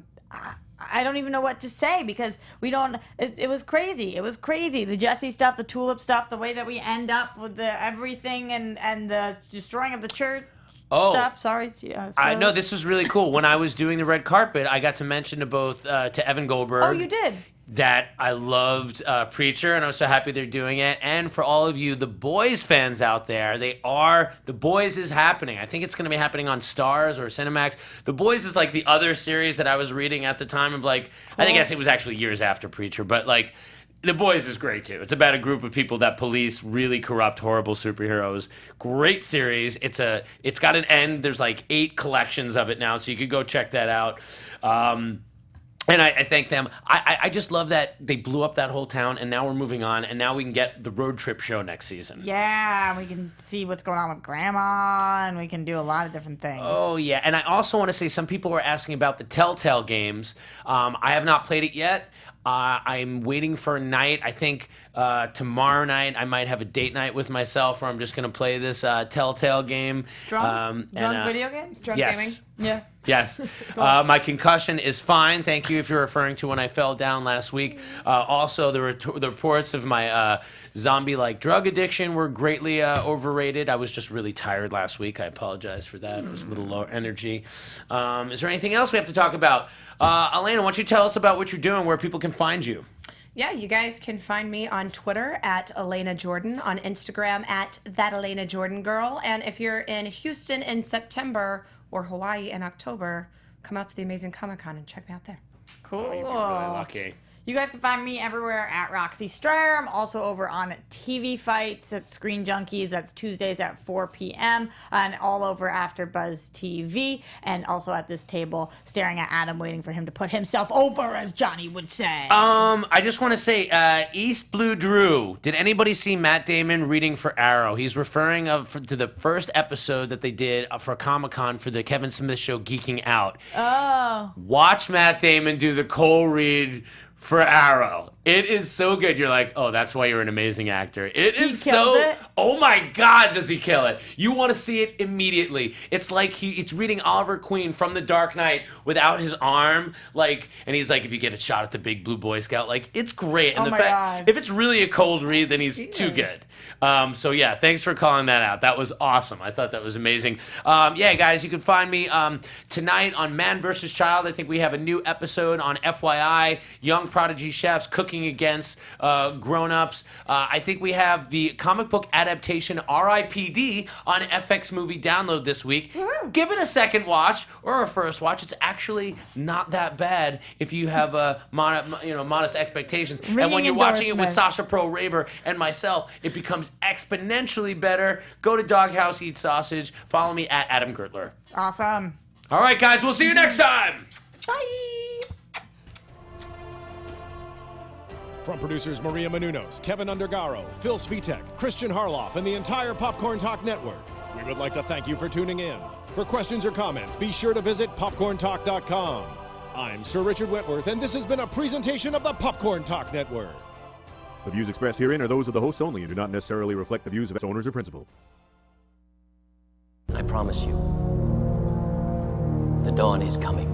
Speaker 4: don't even know what to say because we don't, it was crazy. It was crazy. The Jesse stuff, the Tulip stuff, the way that we end up with the everything and the destroying of the church. Stuff. Sorry.
Speaker 1: I know this was really cool. When I was doing the red carpet, I got to mention to both to Evan Goldberg.
Speaker 4: Oh, you did?
Speaker 1: That I loved Preacher, and I was so happy they're doing it. And for all of you, the Boys fans out there, The Boys is happening. I think it's going to be happening on Starz or Cinemax. The Boys is like the other series that I was reading at the time of like, I think it was actually years after Preacher, but like, The Boys is great too. It's about a group of people that police really corrupt, horrible superheroes. Great series. It's got an end. There's like 8 collections of it now, so you could go check that out. And I thank them. I just love that they blew up that whole town, and now we're moving on, and now we can get the road trip show next season.
Speaker 4: Yeah, we can see what's going on with Grandma, and we can do a lot of different things.
Speaker 1: Oh, yeah. And I also want to say some people were asking about the Telltale games. I have not played it yet. I'm waiting for a night. I think tomorrow night I might have a date night with myself where I'm just going to play this Telltale game.
Speaker 4: Drunk video games?
Speaker 3: Drunk
Speaker 1: yes.
Speaker 3: gaming?
Speaker 4: Yeah.
Speaker 1: Yes. My concussion is fine. Thank you if you're referring to when I fell down last week. Also, the reports of my zombie-like drug addiction were greatly overrated. I was just really tired last week. I apologize for that. It was a little low energy. Is there anything else we have to talk about? Alana, why don't you tell us about what you're doing, where people can find you?
Speaker 3: Yeah, you guys can find me on Twitter at Alana Jordan, on Instagram at That Alana Jordan Girl, and if you're in Houston in September or Hawaii in October, come out to the Amazing Comic-Con and check me out there.
Speaker 4: Cool.
Speaker 1: You'd be really lucky.
Speaker 4: You guys can find me everywhere at Roxy Striar. I'm also over on TV Fights at Screen Junkies. That's Tuesdays at 4 p.m. and all over After Buzz TV. And also at this table, staring at Adam, waiting for him to put himself over, as Johnny would say.
Speaker 1: I just want to say, East Blue Drew. Did anybody see Matt Damon reading for Arrow? He's referring to the first episode that they did for Comic-Con for the Kevin Smith show, Geeking Out.
Speaker 4: Oh.
Speaker 1: Watch Matt Damon do the Cole Reed for Arrow. It is so good. You're like, oh, that's why you're an amazing actor. It is so. Oh my God, does he kill it? You want to see it immediately. It's like it's reading Oliver Queen from The Dark Knight without his arm, like, and he's like, if you get a shot at the big blue Boy Scout, like, it's great. And
Speaker 4: oh
Speaker 1: the
Speaker 4: my
Speaker 1: fact,
Speaker 4: God.
Speaker 1: if it's really a cold read, then he's too good. So yeah, thanks for calling that out. That was awesome. I thought that was amazing. Yeah, guys, you can find me tonight on Man vs. Child. I think we have a new episode on FYI, Young Prodigy Chefs cooking against grown-ups. I think we have the comic book adaptation R.I.P.D. on FX Movie Download this week. Give it a second watch or a first watch. It's actually not that bad if you have modest expectations. And when you're watching it with Sasha Pro Raver and myself, it becomes exponentially better. Go to Doghouse Eat Sausage. Follow me at Adam Gertler.
Speaker 4: Awesome.
Speaker 1: All right, guys, we'll see you next time.
Speaker 4: Bye.
Speaker 2: From producers Maria Menounos, Kevin Undergaro, Phil Svitek, Kristian Harloff, and the entire Popcorn Talk Network, we would like to thank you for tuning in. For questions or comments, be sure to visit popcorntalk.com. I'm Sir Richard Wentworth, and this has been a presentation of the Popcorn Talk Network.
Speaker 7: The views expressed herein are those of the hosts only and do not necessarily reflect the views of its owners or principals.
Speaker 8: I promise you, the dawn is coming.